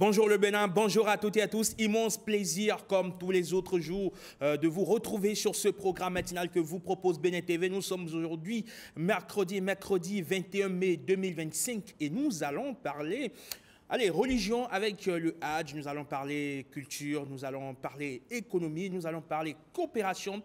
Bonjour le Bénin, bonjour à toutes et à tous. Immense plaisir, comme tous les autres jours, de vous retrouver sur ce programme matinal que vous propose Bénin TV. Nous sommes aujourd'hui mercredi 21 mai 2025 et nous allons parler religion avec le Hadj, nous allons parler culture, nous allons parler économie, nous allons parler coopération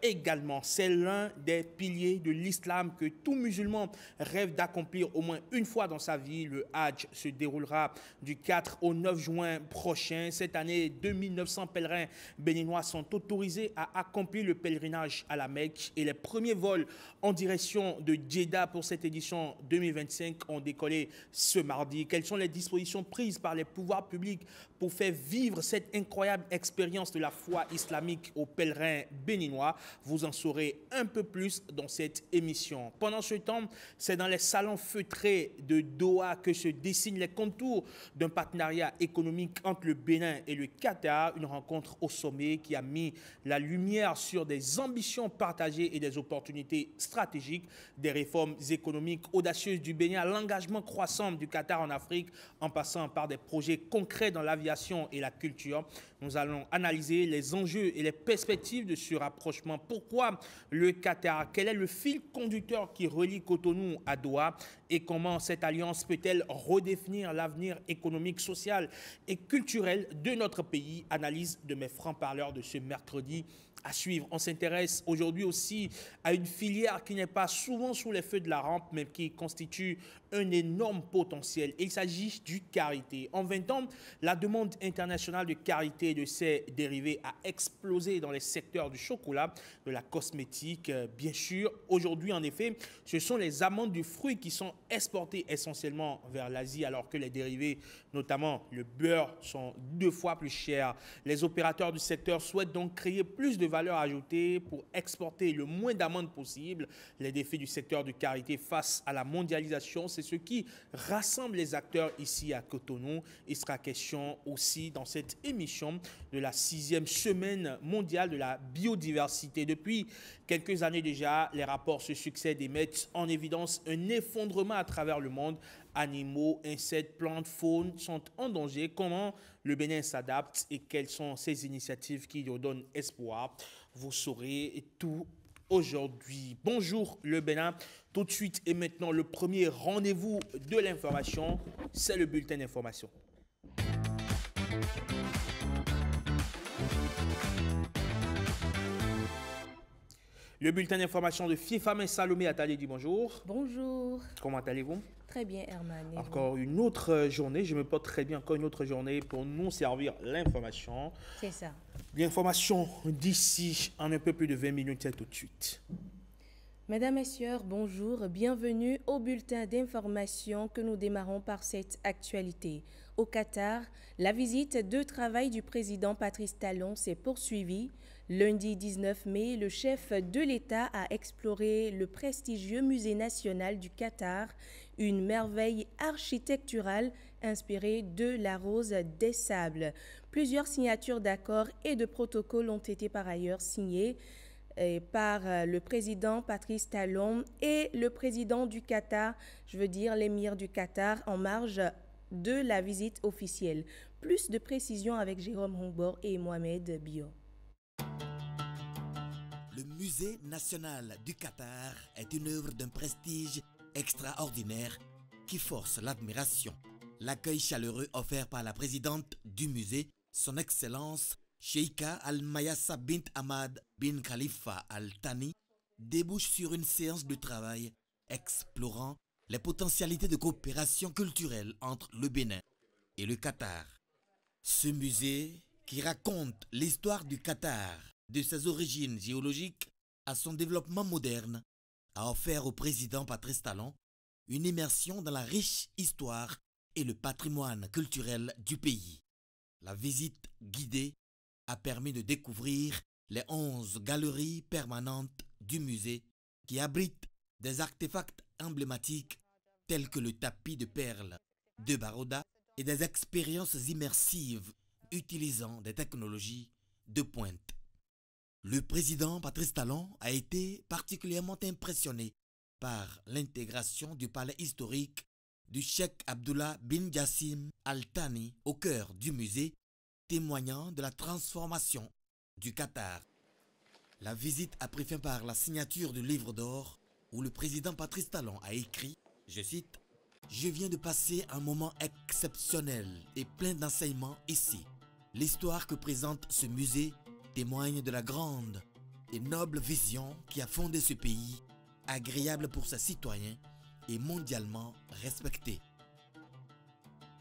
également. C'est l'un des piliers de l'islam que tout musulman rêve d'accomplir au moins une fois dans sa vie. Le Hadj se déroulera du 4 au 9 juin prochain. Cette année, 2900 pèlerins béninois sont autorisés à accomplir le pèlerinage à la Mecque et les premiers vols en direction de Djeddah pour cette édition 2025 ont décollé ce mardi. Quelles sont les dispositions prises par les pouvoirs publics pour faire vivre cette incroyable expérience de la foi islamique aux pèlerins béninois? Vous en saurez un peu plus dans cette émission. Pendant ce temps, c'est dans les salons feutrés de Doha que se dessinent les contours d'un partenariat économique entre le Bénin et le Qatar, une rencontre au sommet qui a mis la lumière sur des ambitions partagées et des opportunités stratégiques, des réformes économiques audacieuses du Bénin à l'engagement croissant du Qatar en Afrique, en passant par des projets concrets dans l'aviation et la culture. Nous allons analyser les enjeux et les perspectives de ce rapprochement. Pourquoi le Qatar? Quel est le fil conducteur qui relie Cotonou à Doha? Et comment cette alliance peut-elle redéfinir l'avenir économique, social et culturel de notre pays? Analyse de mes francs-parleurs de ce mercredi à suivre. On s'intéresse aujourd'hui aussi à une filière qui n'est pas souvent sous les feux de la rampe, mais qui constitue un énorme potentiel. Il s'agit du karité. En 20 ans, la demande internationale de karité et de ses dérivés a explosé dans les secteurs du chocolat, de la cosmétique, bien sûr. Aujourd'hui, en effet, ce sont les amandes du fruit qui sont exportées essentiellement vers l'Asie, alors que les dérivés, notamment le beurre, sont 2 fois plus chers. Les opérateurs du secteur souhaitent donc créer plus de valeur ajoutée pour exporter le moins d'amandes possible. Les défis du secteur du karité face à la mondialisation, c'est ce qui rassemble les acteurs ici à Cotonou. Il sera question aussi dans cette émission de la 6e semaine mondiale de la biodiversité. Depuis quelques années déjà, les rapports se succèdent et mettent en évidence un effondrement à travers le monde. Animaux, insectes, plantes, faune sont en danger. Comment le Bénin s'adapte et quelles sont ces initiatives qui lui donnent espoir? Vous saurez tout aujourd'hui. Bonjour le Bénin. Tout de suite et maintenant, le premier rendez-vous de l'information, c'est le bulletin d'information. Le bulletin d'information de Fiefam Salomé Atali dit bonjour. Bonjour. Comment allez-vous? Très bien, Herman. Encore une autre journée, je me porte très bien, encore une autre journée pour nous servir l'information. C'est ça. L'information d'ici en un peu plus de 20 minutes, c'est tout de suite. Mesdames, Messieurs, bonjour. Bienvenue au bulletin d'information que nous démarrons par cette actualité. Au Qatar, la visite de travail du président Patrice Talon s'est poursuivie. Lundi 19 mai, le chef de l'État a exploré le prestigieux musée national du Qatar, une merveille architecturale inspirée de la rose des sables. Plusieurs signatures d'accords et de protocoles ont été par ailleurs signées par le président Patrice Talon et le président du Qatar, je veux dire l'émir du Qatar, en marge de la visite officielle. Plus de précisions avec Jérôme Hongbor et Mohamed Bio. Le musée national du Qatar est une œuvre d'un prestige extraordinaire qui force l'admiration. L'accueil chaleureux offert par la présidente du musée, son Excellence Sheikha Al-Mayassa bint Ahmad bin Khalifa Al-Thani, débouche sur une séance de travail explorant les potentialités de coopération culturelle entre le Bénin et le Qatar. Ce musée, qui raconte l'histoire du Qatar, de ses origines géologiques à son développement moderne, a offert au président Patrice Talon une immersion dans la riche histoire et le patrimoine culturel du pays. La visite guidée a permis de découvrir les 11 galeries permanentes du musée qui abritent des artefacts emblématiques tels que le tapis de perles de Baroda et des expériences immersives utilisant des technologies de pointe. Le président Patrice Talon a été particulièrement impressionné par l'intégration du palais historique du cheikh Abdullah bin Jassim Al Thani au cœur du musée, témoignant de la transformation du Qatar. La visite a pris fin par la signature du livre d'or où le président Patrice Talon a écrit, je cite, « Je viens de passer un moment exceptionnel et plein d'enseignements ici. L'histoire que présente ce musée témoigne de la grande et noble vision qui a fondé ce pays, agréable pour ses citoyens et mondialement respecté.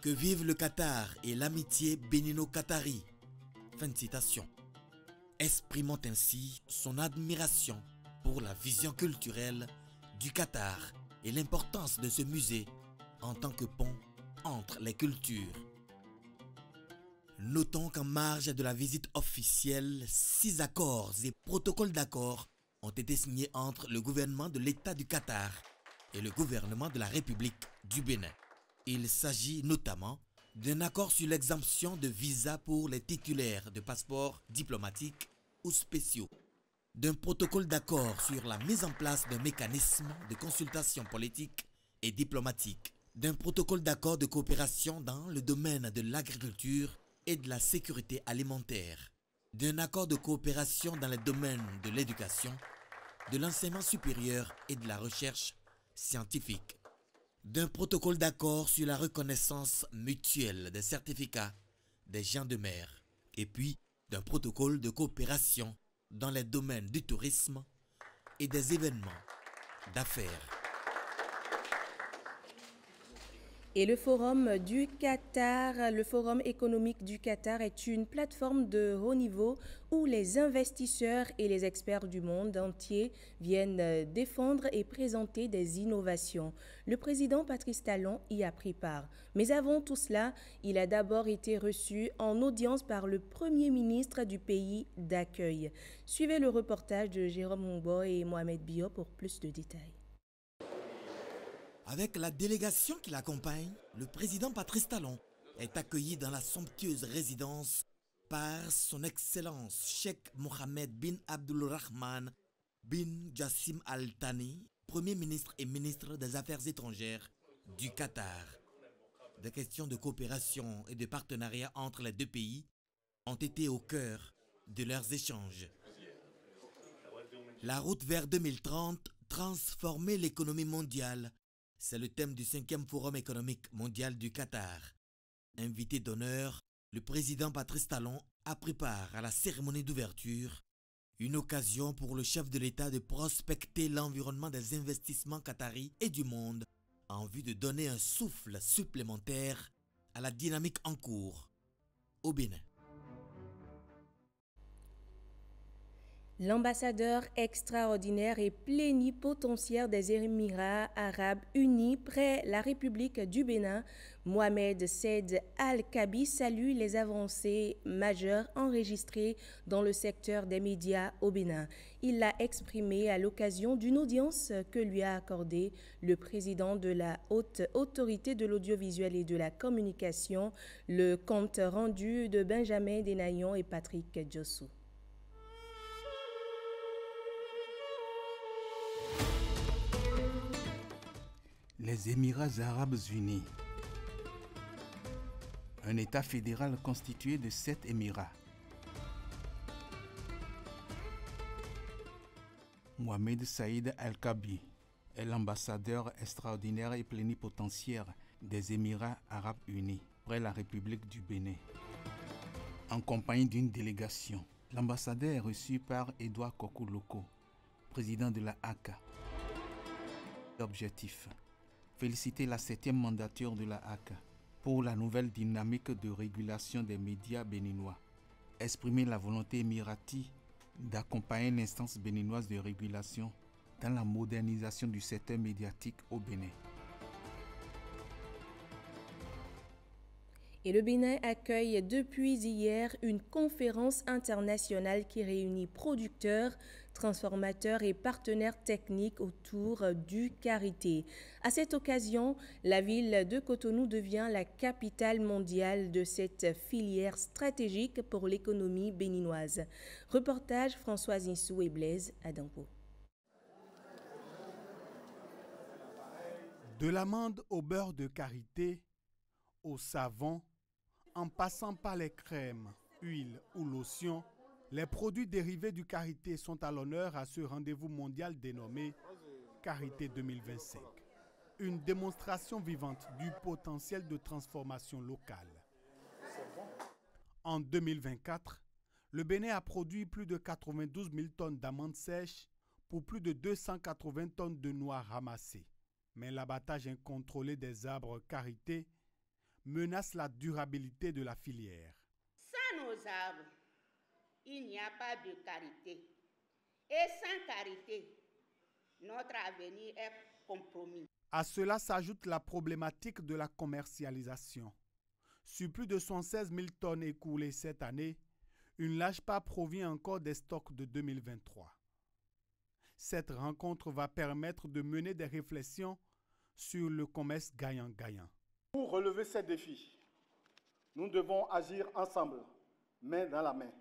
Que vive le Qatar et l'amitié bénino-qatari. » Fin de citation. Exprimant ainsi son admiration pour la vision culturelle du Qatar et l'importance de ce musée en tant que pont entre les cultures. Notons qu'en marge de la visite officielle, 6 accords et protocoles d'accord ont été signés entre le gouvernement de l'État du Qatar et le gouvernement de la République du Bénin. Il s'agit notamment d'un accord sur l'exemption de visa pour les titulaires de passeports diplomatiques ou spéciaux, d'un protocole d'accord sur la mise en place d'un mécanisme de consultation politique et diplomatique, d'un protocole d'accord de coopération dans le domaine de l'agriculture et de la sécurité alimentaire, d'un accord de coopération dans les domaines de l'éducation, de l'enseignement supérieur et de la recherche scientifique, d'un protocole d'accord sur la reconnaissance mutuelle des certificats des gens de mer, et puis d'un protocole de coopération dans les domaines du tourisme et des événements d'affaires. Et le Forum du Qatar, le Forum économique du Qatar est une plateforme de haut niveau où les investisseurs et les experts du monde entier viennent défendre et présenter des innovations. Le président Patrice Talon y a pris part. Mais avant tout cela, il a d'abord été reçu en audience par le Premier ministre du pays d'accueil. Suivez le reportage de Jérôme Mongbo et Mohamed Bio pour plus de détails. Avec la délégation qui l'accompagne, le président Patrice Talon est accueilli dans la somptueuse résidence par son Excellence Cheikh Mohammed bin Abdulrahman bin Jassim Al Thani, Premier ministre et ministre des Affaires étrangères du Qatar. Des questions de coopération et de partenariat entre les deux pays ont été au cœur de leurs échanges. La route vers 2030, transformer l'économie mondiale. C'est le thème du 5e Forum économique mondial du Qatar. Invité d'honneur, le président Patrice Talon a pris part à la cérémonie d'ouverture, une occasion pour le chef de l'État de prospecter l'environnement des investissements qataris et du monde en vue de donner un souffle supplémentaire à la dynamique en cours au Bénin. L'ambassadeur extraordinaire et plénipotentiaire des Émirats arabes unis près la République du Bénin, Mohamed Said Al-Kabi, salue les avancées majeures enregistrées dans le secteur des médias au Bénin. Il l'a exprimé à l'occasion d'une audience que lui a accordée le président de la Haute Autorité de l'audiovisuel et de la communication, le compte rendu de Benjamin Denayon et Patrick Djossou. Les Émirats arabes unis. Un État fédéral constitué de 7 Émirats. Mohamed Saïd Al-Kabi est l'ambassadeur extraordinaire et plénipotentiaire des Émirats arabes unis près la République du Bénin. En compagnie d'une délégation, l'ambassadeur est reçu par Edouard Kokou-Loko, président de la ACA. Objectif: féliciter la 7e mandature de la ACA pour la nouvelle dynamique de régulation des médias béninois. Exprimer la volonté émirati d'accompagner l'instance béninoise de régulation dans la modernisation du secteur médiatique au Bénin. Et le Bénin accueille depuis hier une conférence internationale qui réunit producteurs, transformateurs et partenaires techniques autour du karité. À cette occasion, la ville de Cotonou devient la capitale mondiale de cette filière stratégique pour l'économie béninoise. Reportage Françoise Insou et Blaise Adampo. De l'amande au beurre de karité, au savon, en passant par les crèmes, huiles ou lotions, les produits dérivés du karité sont à l'honneur à ce rendez-vous mondial dénommé Karité 2025. Une démonstration vivante du potentiel de transformation locale. En 2024, le Bénin a produit plus de 92 000 tonnes d'amandes sèches pour plus de 280 tonnes de noix ramassées. Mais l'abattage incontrôlé des arbres karité menace la durabilité de la filière. Sans nos arbres, il n'y a pas de karité. Et sans karité, notre avenir est compromis. À cela s'ajoute la problématique de la commercialisation. Sur plus de 116 000 tonnes écoulées cette année, une large part provient encore des stocks de 2023. Cette rencontre va permettre de mener des réflexions sur le commerce gagnant-gagnant. Pour relever ces défis, nous devons agir ensemble, main dans la main.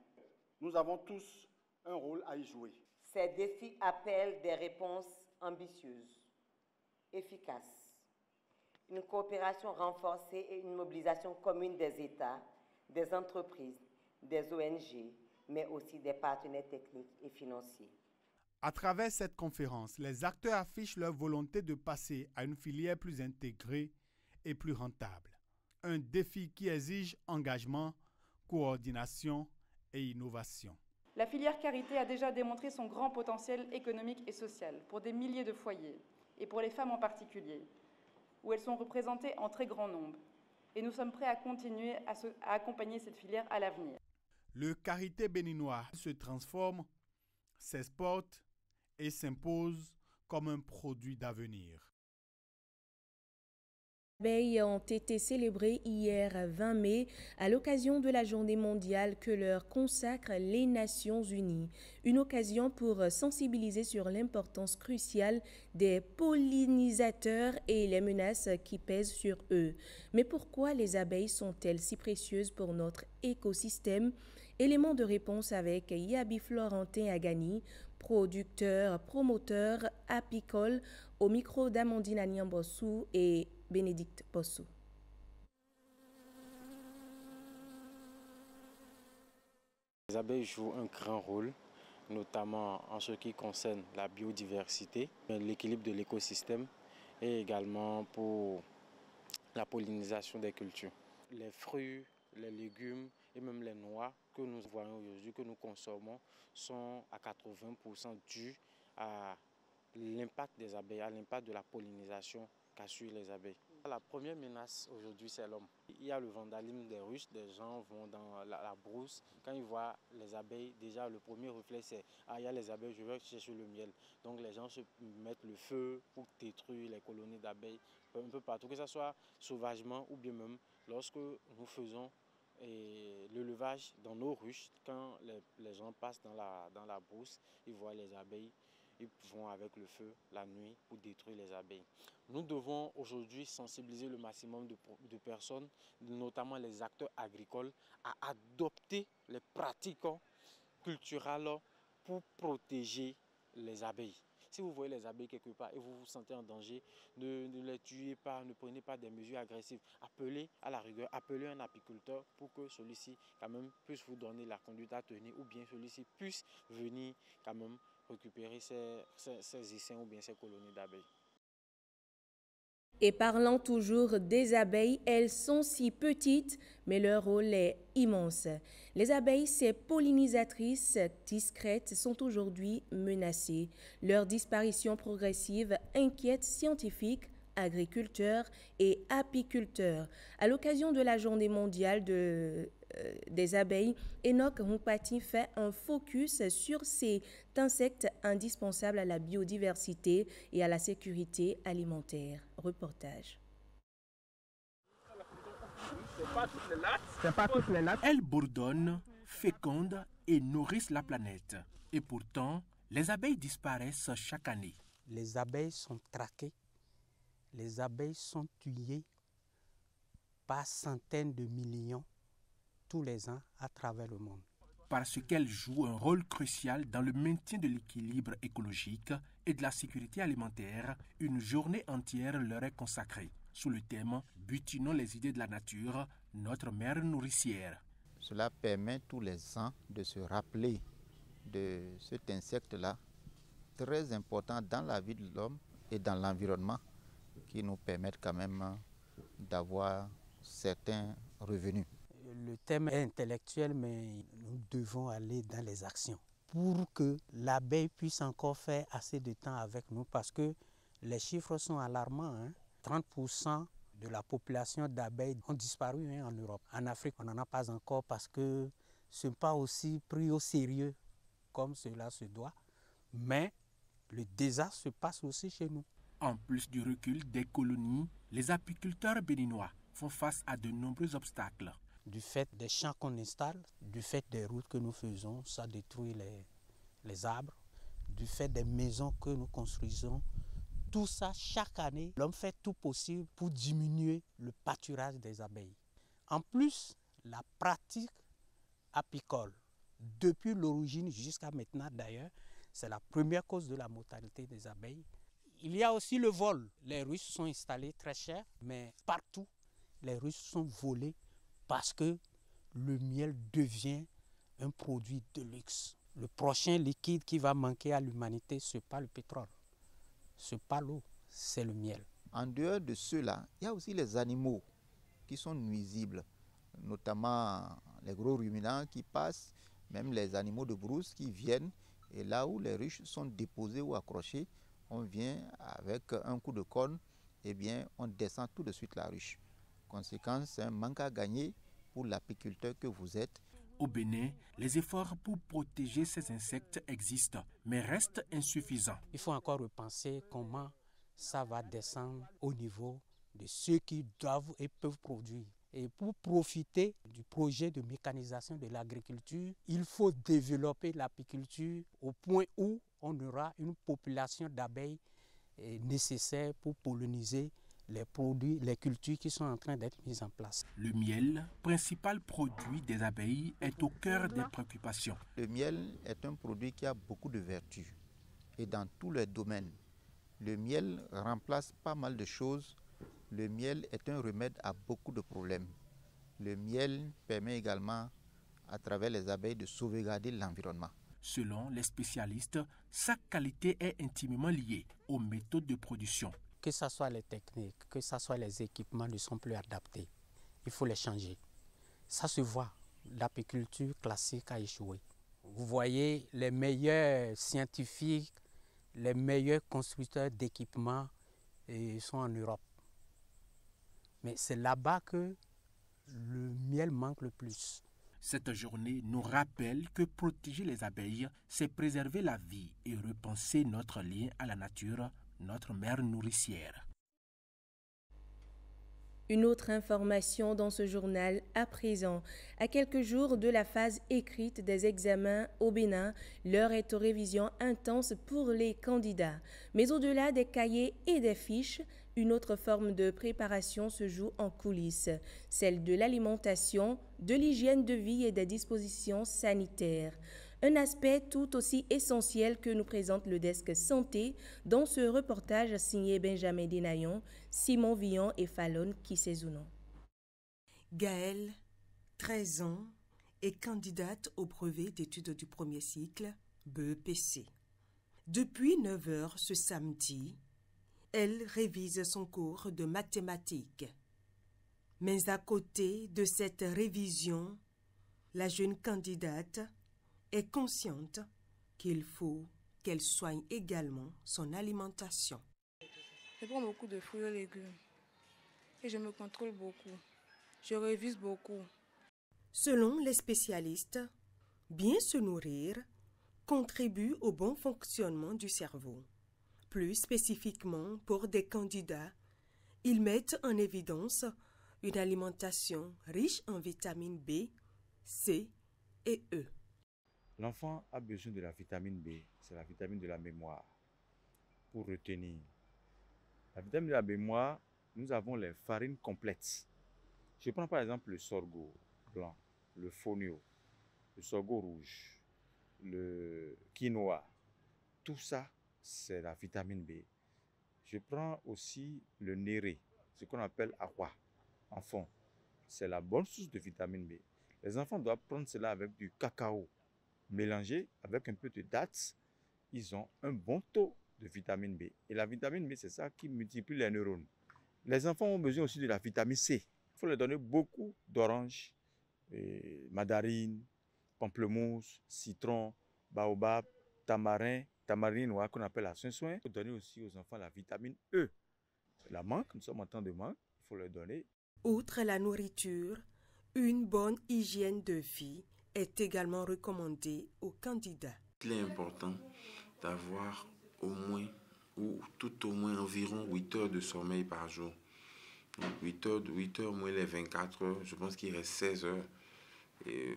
Nous avons tous un rôle à y jouer. Ces défis appellent des réponses ambitieuses, efficaces, une coopération renforcée et une mobilisation commune des États, des entreprises, des ONG, mais aussi des partenaires techniques et financiers. À travers cette conférence, les acteurs affichent leur volonté de passer à une filière plus intégrée et plus rentable. Un défi qui exige engagement, coordination et innovation. La filière karité a déjà démontré son grand potentiel économique et social pour des milliers de foyers, et pour les femmes en particulier, où elles sont représentées en très grand nombre. Et nous sommes prêts à continuer à accompagner cette filière à l'avenir. Le karité béninois se transforme, s'exporte et s'impose comme un produit d'avenir. Les abeilles ont été célébrées hier 20 mai à l'occasion de la journée mondiale que leur consacrent les Nations Unies. Une occasion pour sensibiliser sur l'importance cruciale des pollinisateurs et les menaces qui pèsent sur eux. Mais pourquoi les abeilles sont-elles si précieuses pour notre écosystème? Élément de réponse avec Yabi Florentin Agani, producteur, promoteur apicole, au micro d'Amandine Agnambossou et Bénédicte Bossou. Les abeilles jouent un grand rôle, notamment en ce qui concerne la biodiversité, l'équilibre de l'écosystème et également pour la pollinisation des cultures. Les fruits, les légumes et même les noix que nous voyons aujourd'hui, que nous consommons, sont à 80% dus à l'impact des abeilles, à l'impact de la pollinisation qu'assurent les abeilles. La première menace aujourd'hui, c'est l'homme. Il y a le vandalisme des ruches, des gens vont dans la brousse. Quand ils voient les abeilles, déjà le premier réflexe c'est « Ah, il y a les abeilles, je vais chercher le miel ». Donc les gens se mettent le feu pour détruire les colonies d'abeilles un peu partout, que ce soit sauvagement ou bien même lorsque nous faisons l'élevage dans nos ruches. Quand les gens passent dans la brousse, ils voient les abeilles. Ils vont avec le feu la nuit pour détruire les abeilles. Nous devons aujourd'hui sensibiliser le maximum de personnes, notamment les acteurs agricoles, à adopter les pratiques culturelles pour protéger les abeilles. Si vous voyez les abeilles quelque part et vous vous sentez en danger, ne les tuez pas, ne prenez pas des mesures agressives. Appelez à la rigueur, appelez un apiculteur pour que celui-ci quand même puisse vous donner la conduite à tenir ou bien celui-ci puisse venir quand même récupérer ces essaims ou bien ces colonies d'abeilles. Et parlant toujours des abeilles, elles sont si petites, mais leur rôle est immense. Les abeilles, ces pollinisatrices discrètes, sont aujourd'hui menacées. Leur disparition progressive inquiète scientifiques, agriculteurs et apiculteurs. À l'occasion de la journée mondiale des abeilles, Enoch Mpati fait un focus sur ces insectes indispensables à la biodiversité et à la sécurité alimentaire. Reportage. Elles bourdonnent, fécondent et nourrissent la planète. Et pourtant, les abeilles disparaissent chaque année. Les abeilles sont traquées. Les abeilles sont tuées par centaines de millions tous les ans à travers le monde. Parce qu'elles jouent un rôle crucial dans le maintien de l'équilibre écologique et de la sécurité alimentaire, une journée entière leur est consacrée, sous le thème « Butinons les idées de la nature, notre mère nourricière ». Cela permet tous les ans de se rappeler de cet insecte-là, très important dans la vie de l'homme et dans l'environnement, qui nous permettent quand même d'avoir certains revenus. Le thème est intellectuel, mais nous devons aller dans les actions pour que l'abeille puisse encore faire assez de temps avec nous, parce que les chiffres sont alarmants. 30% de la population d'abeilles ont disparu en Europe. En Afrique, on n'en a pas encore parce que ce n'est pas aussi pris au sérieux comme cela se doit. Mais le désastre se passe aussi chez nous. En plus du recul des colonies, les apiculteurs béninois font face à de nombreux obstacles. Du fait des champs qu'on installe, du fait des routes que nous faisons, ça détruit les arbres. Du fait des maisons que nous construisons, tout ça, chaque année, l'homme fait tout possible pour diminuer le pâturage des abeilles. En plus, la pratique apicole, depuis l'origine jusqu'à maintenant d'ailleurs, c'est la première cause de la mortalité des abeilles. Il y a aussi le vol. Les ruches sont installées très chères, mais partout, les ruches sont volées parce que le miel devient un produit de luxe. Le prochain liquide qui va manquer à l'humanité, ce n'est pas le pétrole, ce n'est pas l'eau, c'est le miel. En dehors de ceux-là, il y a aussi les animaux qui sont nuisibles, notamment les gros ruminants qui passent, même les animaux de brousse qui viennent, et là où les ruches sont déposées ou accrochées, on vient avec un coup de corne, eh bien on descend tout de suite la ruche. Conséquence, c'est un manque à gagner pour l'apiculteur que vous êtes. Au Bénin, les efforts pour protéger ces insectes existent, mais restent insuffisants. Il faut encore repenser comment ça va descendre au niveau de ceux qui doivent et peuvent produire. Et pour profiter du projet de mécanisation de l'agriculture, il faut développer l'apiculture au point où on aura une population d'abeilles nécessaire pour polliniser les produits, les cultures qui sont en train d'être mises en place. Le miel, principal produit des abeilles, est au cœur des préoccupations. Le miel est un produit qui a beaucoup de vertus et dans tous les domaines. Le miel remplace pas mal de choses. Le miel est un remède à beaucoup de problèmes. Le miel permet également, à travers les abeilles, de sauvegarder l'environnement. Selon les spécialistes, sa qualité est intimement liée aux méthodes de production. Que ce soit les techniques, que ce soit les équipements ne sont plus adaptés. Il faut les changer. Ça se voit. L'apiculture classique a échoué. Vous voyez, les meilleurs scientifiques, les meilleurs constructeurs d'équipements sont en Europe. Mais c'est là-bas que le miel manque le plus. Cette journée nous rappelle que protéger les abeilles, c'est préserver la vie et repenser notre lien à la nature, notre mère nourricière. Une autre information dans ce journal à présent. À quelques jours de la phase écrite des examens au Bénin, l'heure est aux révisions intenses pour les candidats. Mais au-delà des cahiers et des fiches, une autre forme de préparation se joue en coulisses, celle de l'alimentation, de l'hygiène de vie et des dispositions sanitaires. Un aspect tout aussi essentiel que nous présente le desk santé dans ce reportage signé Benjamin Denayon, Simon Villon et Fallon Kisezounon. Gaëlle, 13 ans, est candidate au brevet d'études du premier cycle, BEPC. Depuis 9 heures ce samedi, elle révise son cours de mathématiques. Mais à côté de cette révision, la jeune candidate est consciente qu'il faut qu'elle soigne également son alimentation. Je prends beaucoup de fruits et légumes et je me contrôle beaucoup. Je révise beaucoup. Selon les spécialistes, bien se nourrir contribue au bon fonctionnement du cerveau. Plus spécifiquement pour des candidats, ils mettent en évidence une alimentation riche en vitamine B, C et E. L'enfant a besoin de la vitamine B, c'est la vitamine de la mémoire, pour retenir. La vitamine de la mémoire, nous avons les farines complètes. Je prends par exemple le sorgho blanc, le fonio, le sorgho rouge, le quinoa. Tout ça c'est la vitamine B. Je prends aussi le néré, ce qu'on appelle aqua, en fond. C'est la bonne source de vitamine B. Les enfants doivent prendre cela avec du cacao mélangé avec un peu de dattes. Ils ont un bon taux de vitamine B. Et la vitamine B, c'est ça qui multiplie les neurones. Les enfants ont besoin aussi de la vitamine C. Il faut leur donner beaucoup d'oranges, mandarines, pamplemousse, citron, baobab, tamarine noire qu'on appelle la soin-soin. Il faut donner aussi aux enfants la vitamine E. La mangue, nous sommes en temps de mangue, il faut leur donner. Outre la nourriture, une bonne hygiène de vie est également recommandée aux candidats. Il est important d'avoir au moins ou tout au moins environ 8 heures de sommeil par jour. Donc 8 heures moins les 24 heures, je pense qu'il reste 16 heures. Et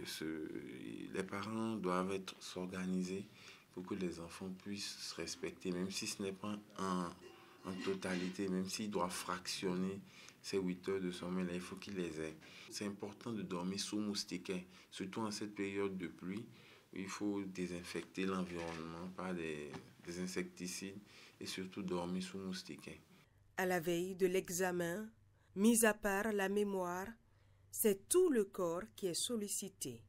les parents doivent s'organiser pour que les enfants puissent se respecter, même si ce n'est pas en totalité, même s'ils doivent fractionner ces 8 heures de sommeil, là, il faut qu'ils les aient. C'est important de dormir sous moustiquaire, surtout en cette période de pluie. Il faut désinfecter l'environnement par des insecticides et surtout dormir sous moustiquaire. À la veille de l'examen, mis à part la mémoire, c'est tout le corps qui est sollicité.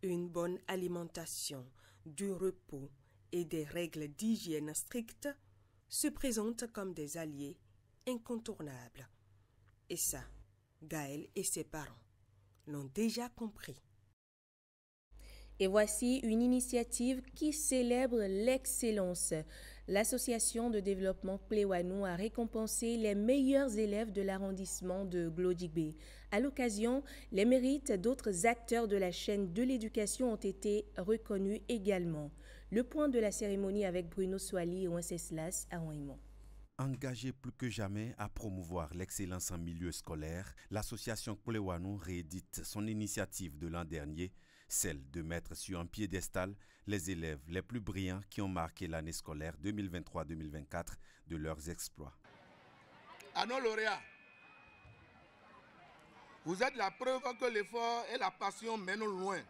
Une bonne alimentation, du repos et des règles d'hygiène strictes se présentent comme des alliés incontournables. Et ça, Gaël et ses parents l'ont déjà compris. Et voici une initiative qui célèbre l'excellence. L'association de développement Plewanou a récompensé les meilleurs élèves de l'arrondissement de Glodjigbe. À l'occasion, les mérites d'autres acteurs de la chaîne de l'éducation ont été reconnus également. Le point de la cérémonie avec Bruno Soali et Wenceslas Aouimon. Engagée plus que jamais à promouvoir l'excellence en milieu scolaire, l'association Plewanou réédite son initiative de l'an dernier, celle de mettre sur un piédestal les élèves les plus brillants qui ont marqué l'année scolaire 2023-2024 de leurs exploits. À nos lauréats, vous êtes la preuve que l'effort et la passion mènent loin.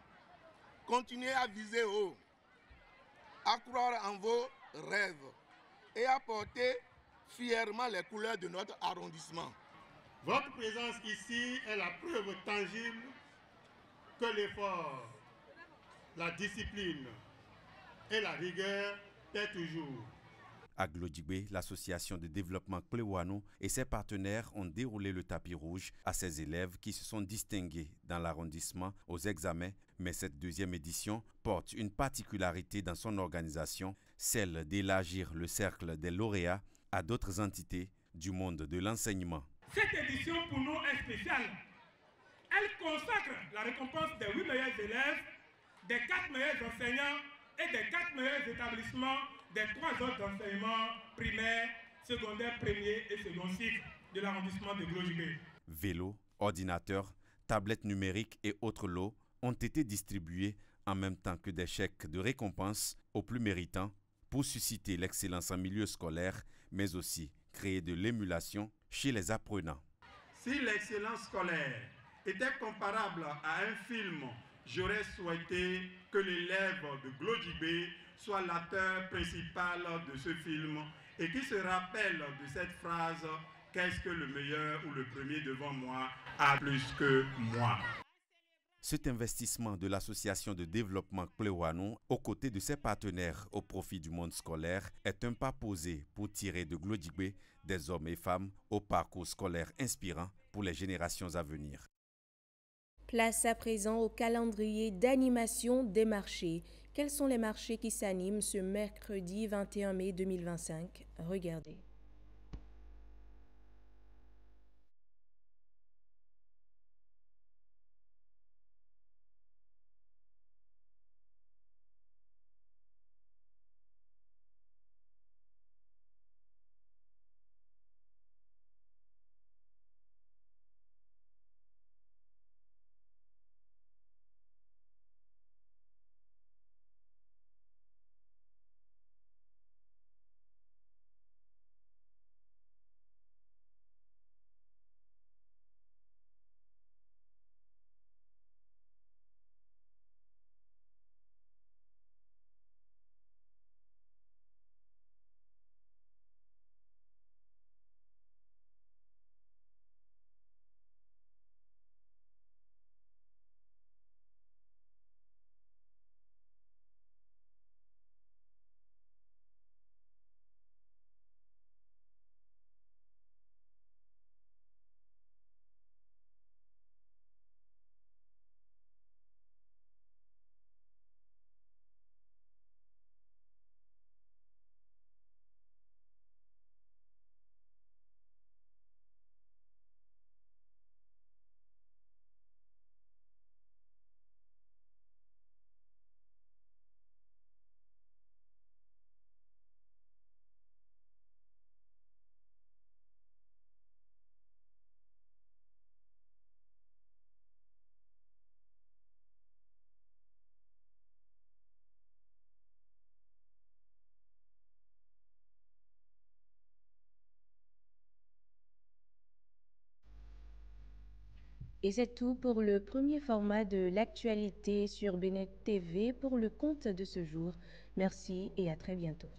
Continuez à viser haut, à croire en vos rêves et à porter fièrement les couleurs de notre arrondissement. Votre présence ici est la preuve tangible que l'effort, la discipline et la rigueur paient toujours. À Glodjigbe, l'association de développement Plewanou et ses partenaires ont déroulé le tapis rouge à ces élèves qui se sont distingués dans l'arrondissement aux examens. Mais cette deuxième édition porte une particularité dans son organisation, celle d'élargir le cercle des lauréats à d'autres entités du monde de l'enseignement. Cette édition pour nous est spéciale. Elle consacre la récompense des 8 meilleurs élèves, des 4 meilleurs enseignants et des 4 meilleurs établissements des 3 autres enseignements primaires, secondaires, premiers et second cycle de l'arrondissement de Glodjigbe. Vélos, ordinateurs, tablettes numériques et autres lots ont été distribués en même temps que des chèques de récompense aux plus méritants pour susciter l'excellence en milieu scolaire, mais aussi créer de l'émulation chez les apprenants. Si l'excellence scolaire était comparable à un film, j'aurais souhaité que l'élève de Glodjigbe soit l'acteur principal de ce film et qui se rappelle de cette phrase « Qu'est-ce que le meilleur ou le premier devant moi a plus que moi ?» Cet investissement de l'association de développement Plewanou, aux côtés de ses partenaires au profit du monde scolaire, est un pas posé pour tirer de Glodjigbe des hommes et femmes au parcours scolaire inspirant pour les générations à venir. Place à présent au calendrier d'animation des marchés. Quels sont les marchés qui s'animent ce mercredi 21 mai 2025? Regardez. Et c'est tout pour le premier format de l'actualité sur Bénin TV pour le compte de ce jour. Merci et à très bientôt.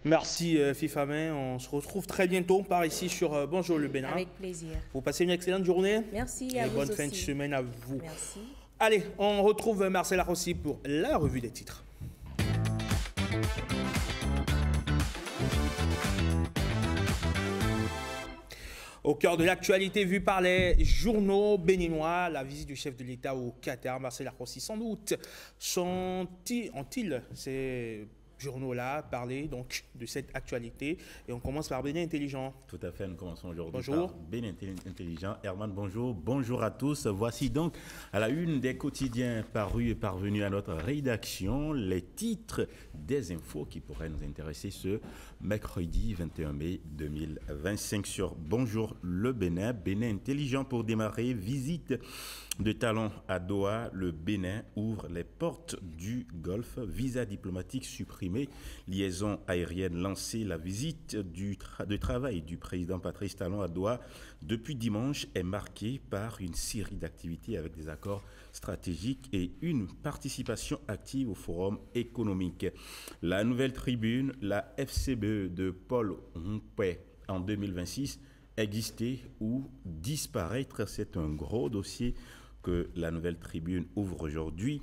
Merci Fifamin, on se retrouve très bientôt par ici sur Bonjour le Bénin. Avec plaisir. Vous passez une excellente journée. Merci à vous bonne aussi. fin de semaine à vous. Merci. Allez, on retrouve Marcel Arrossi pour la revue des titres. Au cœur de l'actualité vue par les journaux béninois, la visite du chef de l'État au Qatar, Marcel Arrossi, sans doute, ont-ils ces journaux-là parler donc de cette actualité? Et on commence par Bénin Intelligent. Tout à fait, nous commençons aujourd'hui Bonjour. par Bénin Intelligent. Herman, bonjour. Bonjour à tous. Voici donc à la une des quotidiens parus et parvenus à notre rédaction les titres des infos qui pourraient nous intéresser ce mercredi 21 mai 2025 sur Bonjour le Bénin. Bénin Intelligent pour démarrer, visite de talent à Doha, le Bénin ouvre les portes du Golfe, visa diplomatique supprimé, liaison aérienne lancée. La visite de travail du président Patrice Talon à Doha depuis dimanche est marquée par une série d'activités avec des accords stratégiques et une participation active au forum économique. La nouvelle tribune, la FCBE de Paul Mpoué en 2026, exister ou disparaître, c'est un gros dossier que la nouvelle tribune ouvre aujourd'hui.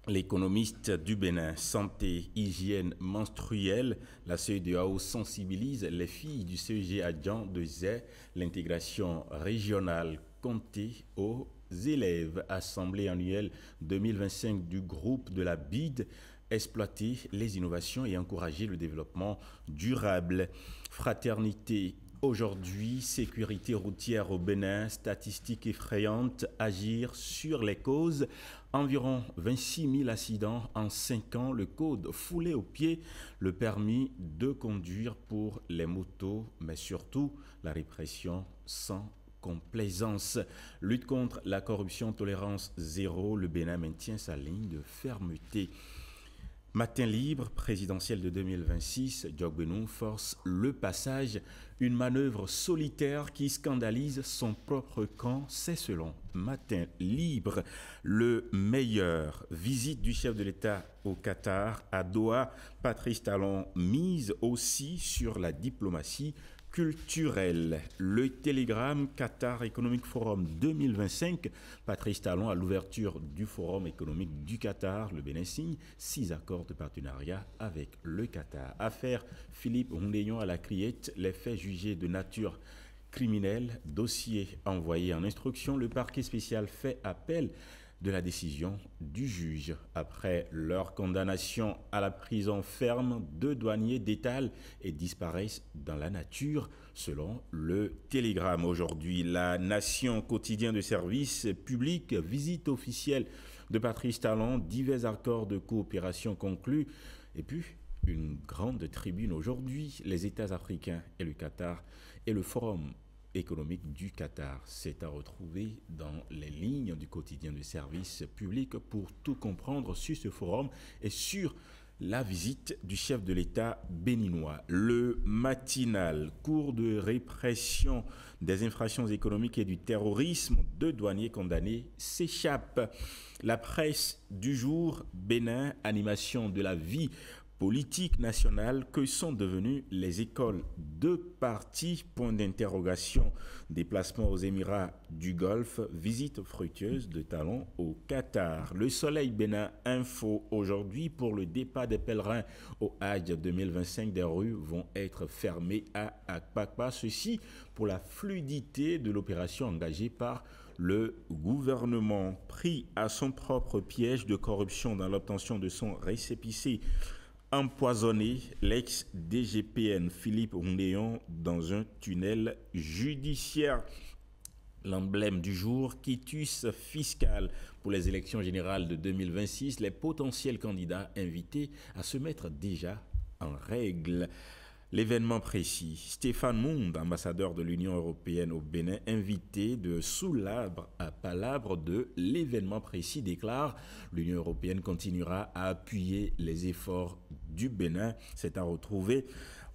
L'économiste du Bénin, santé, hygiène menstruelle, la CEDEAO sensibilise les filles du CEG Adjan de Zé, l'intégration régionale comptée aux élèves. Assemblée annuelle 2025 du groupe de la BID, exploiter les innovations et encourager le développement durable. Fraternité aujourd'hui, sécurité routière au Bénin, statistiques effrayantes, agir sur les causes. Environ 26 000 accidents en 5 ans, le code foulé aux pieds, le permis de conduire pour les motos, mais surtout la répression sans complaisance. Lutte contre la corruption, tolérance zéro, le Bénin maintient sa ligne de fermeté. Matin libre, présidentiel de 2026, Djogbenou force le passage, une manœuvre solitaire qui scandalise son propre camp, c'est selon Matin libre. Le meilleur, visite du chef de l'État au Qatar, à Doha, Patrice Talon mise aussi sur la diplomatie culturel. Le Télégramme Qatar Economic Forum 2025, Patrice Talon à l'ouverture du Forum économique du Qatar, le Bénin signe 6 accords de partenariat avec le Qatar. Affaire Philippe Hundéyon à la criette, les faits jugés de nature criminelle, dossier envoyé en instruction, le parquet spécial fait appel de la décision du juge. Après leur condamnation à la prison ferme, 2 douaniers détalent et disparaissent dans la nature, selon le Télégramme. Aujourd'hui, La Nation, quotidien de service public, visite officielle de Patrice Talon, divers accords de coopération conclus, et puis une grande tribune aujourd'hui, les États africains et le Qatar et le Forum économique du Qatar. C'est à retrouver dans les lignes du quotidien de service public pour tout comprendre sur ce forum et sur la visite du chef de l'État béninois. Le matinal, cours de répression des infractions économiques et du terrorisme, 2 douaniers condamnés s'échappent. La presse du jour, Bénin, animation de la vie politique nationale, que sont devenues les écoles de parti, point d'interrogation, déplacement aux Émirats du Golfe, visite fructueuse de Talon au Qatar. Le Soleil Bénin Info aujourd'hui pour le départ des pèlerins au Hajj 2025, des rues vont être fermées à Akpakpa, ceci pour la fluidité de l'opération engagée par le gouvernement. Pris à son propre piège de corruption dans l'obtention de son récépissé empoisonné, l'ex-DGPN Philippe Hundéyon dans un tunnel judiciaire. L'emblème du jour, quitus fiscal pour les élections générales de 2026, les potentiels candidats invités à se mettre déjà en règle. L'événement précis, Stéphane Monde, ambassadeur de l'Union européenne au Bénin, invité de sous l'arbre à palabre de l'événement précis, déclare l'Union européenne continuera à appuyer les efforts du Bénin. C'est à retrouver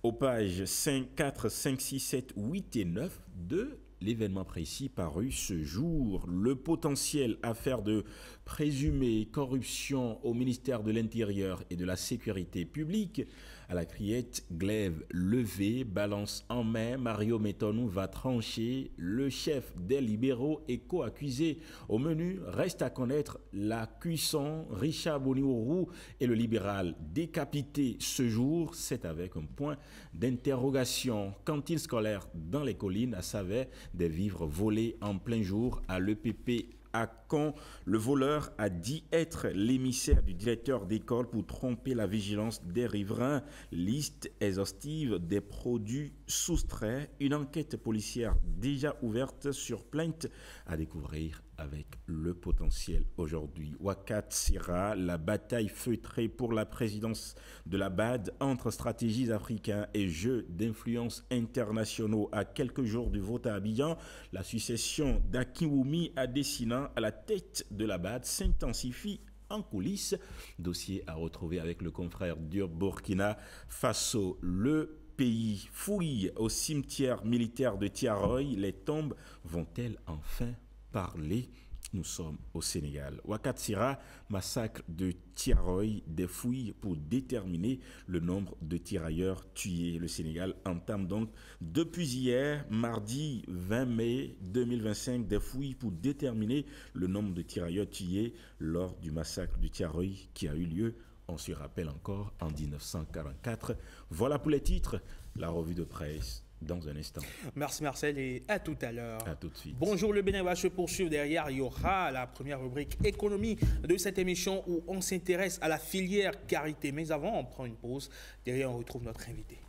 aux pages 5, 4, 5, 6, 7, 8 et 9 de l'événement précis paru ce jour. Le potentiel affaire de présumée corruption au ministère de l'Intérieur et de la Sécurité publique. À la criette, glaive levée, balance en main, Mario Metonou va trancher. Le chef des libéraux est co-accusé. Au menu, reste à connaître la cuisson. Richard Boniorou et le libéral décapité ce jour. C'est avec un point d'interrogation. Cantine scolaire dans les collines à Savet, des vivres volés en plein jour à l'EPP à Caen. Le voleur a dit être l'émissaire du directeur d'école pour tromper la vigilance des riverains. Liste exhaustive des produits soustraits. Une enquête policière déjà ouverte sur plainte à découvrir avec le potentiel aujourd'hui. Wakat Sira, la bataille feutrée pour la présidence de la BAD entre stratégies africaines et jeux d'influence internationaux à quelques jours du vote à Abidjan. La succession d'Akinwumi à Dessina à la tête de la BAD s'intensifie en coulisses. Dossier à retrouver avec le confrère du Burkina Faso. Le pays fouille au cimetière militaire de Tiaroy. Les tombes vont-elles enfin parler? Nous sommes au Sénégal. Wakatsira, massacre de Tiaroy, des fouilles pour déterminer le nombre de tirailleurs tués. Le Sénégal entame donc depuis hier, mardi 20 mai 2025, des fouilles pour déterminer le nombre de tirailleurs tués lors du massacre de Tiaroy qui a eu lieu, on se rappelle encore, en 1944. Voilà pour les titres, la revue de presse dans un instant. Merci Marcel et à tout à l'heure. À tout de suite. Bonjour, le Bénin va se poursuivre. Derrière, il y aura la première rubrique économie de cette émission où on s'intéresse à la filière karité. Mais avant, on prend une pause. Derrière, on retrouve notre invité.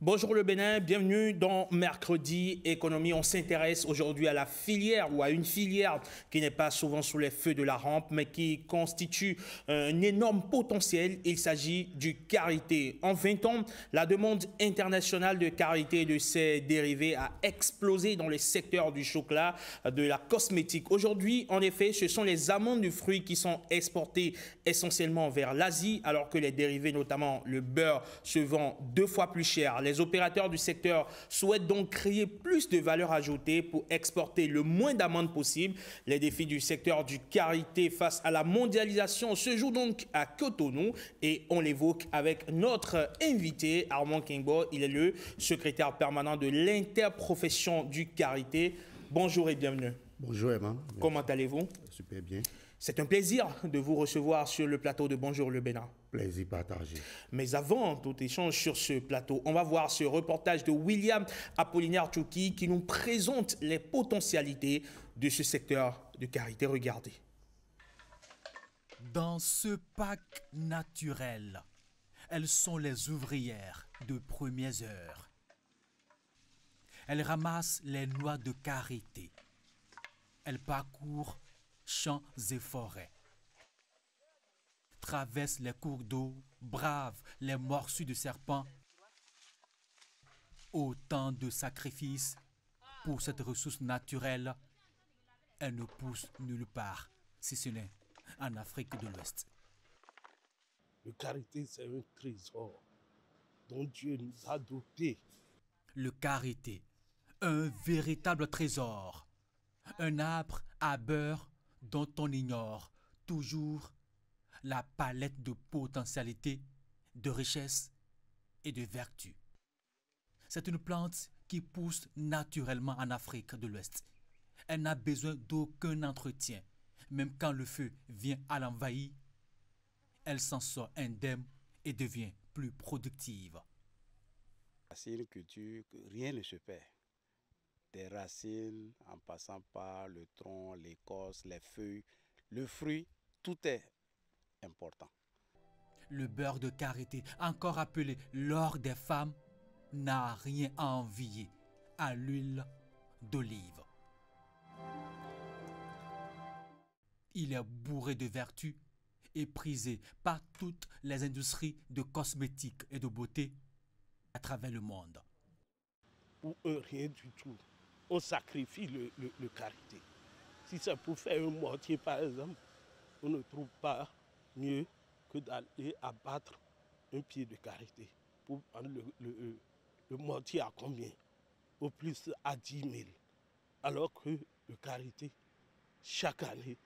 Bonjour le Bénin, bienvenue dans Mercredi Économie. On s'intéresse aujourd'hui à la filière ou à une filière qui n'est pas souvent sous les feux de la rampe, mais qui constitue un énorme potentiel. Il s'agit du karité. En 20 ans, la demande internationale de karité et de ses dérivés a explosé dans les secteurs du chocolat, de la cosmétique. Aujourd'hui, en effet, ce sont les amandes du fruit qui sont exportées essentiellement vers l'Asie, alors que les dérivés, notamment le beurre, se vendent 2 fois plus cher. Les opérateurs du secteur souhaitent donc créer plus de valeur ajoutée pour exporter le moins d'amandes possible. Les défis du secteur du karité face à la mondialisation se jouent donc à Cotonou et on l'évoque avec notre invité Armand Kingbo. Il est le secrétaire permanent de l'interprofession du karité. Bonjour et bienvenue. Bonjour Emma. Comment allez-vous? Super bien. C'est un plaisir de vous recevoir sur le plateau de Bonjour le Bénin. Plaisir partagé. Mais avant tout échange sur ce plateau, on va voir ce reportage de William Apollinaire Tchouki qui nous présente les potentialités de ce secteur de karité. Regardez. Dans ce parc naturel, elles sont les ouvrières de premières heures. Elles ramassent les noix de karité. Elles parcourent champs et forêts, traversent les cours d'eau, bravent les morsures de serpents. Autant de sacrifices pour cette ressource naturelle. Elle ne pousse nulle part, si ce n'est en Afrique de l'Ouest. Le karité, c'est un trésor dont Dieu nous a dotés. Le karité, un véritable trésor, un arbre à beurre dont on ignore toujours la palette de potentialités, de richesses et de vertus. C'est une plante qui pousse naturellement en Afrique de l'Ouest. Elle n'a besoin d'aucun entretien. Même quand le feu vient à l'envahir, elle s'en sort indemne et devient plus productive. C'est une culture que rien ne se perd. Des racines, en passant par le tronc, l'écorce, les feuilles, le fruit, tout est important. Le beurre de karité, encore appelé l'or des femmes, n'a rien à envier à l'huile d'olive. Il est bourré de vertus et prisé par toutes les industries de cosmétiques et de beauté à travers le monde. Pour eux, rien du tout. On sacrifie le karité. Si c'est pour faire un mortier, par exemple, on ne trouve pas mieux que d'aller abattre un pied de karité pour vendre le mortier à combien? Au plus à 10 000. Alors que le karité, chaque année,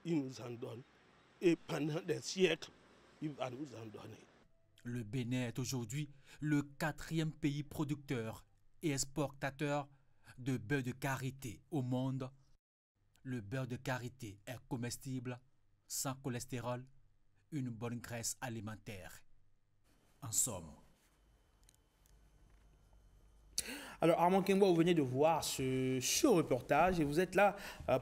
il nous en donne. Et pendant des siècles, il va nous en donner. Le Bénin est aujourd'hui le 4e pays producteur et exportateur de beurre de karité au monde. Le beurre de karité est comestible, sans cholestérol, une bonne graisse alimentaire. En somme. Alors, Armand Kengwa, vous venez de voir ce reportage et vous êtes là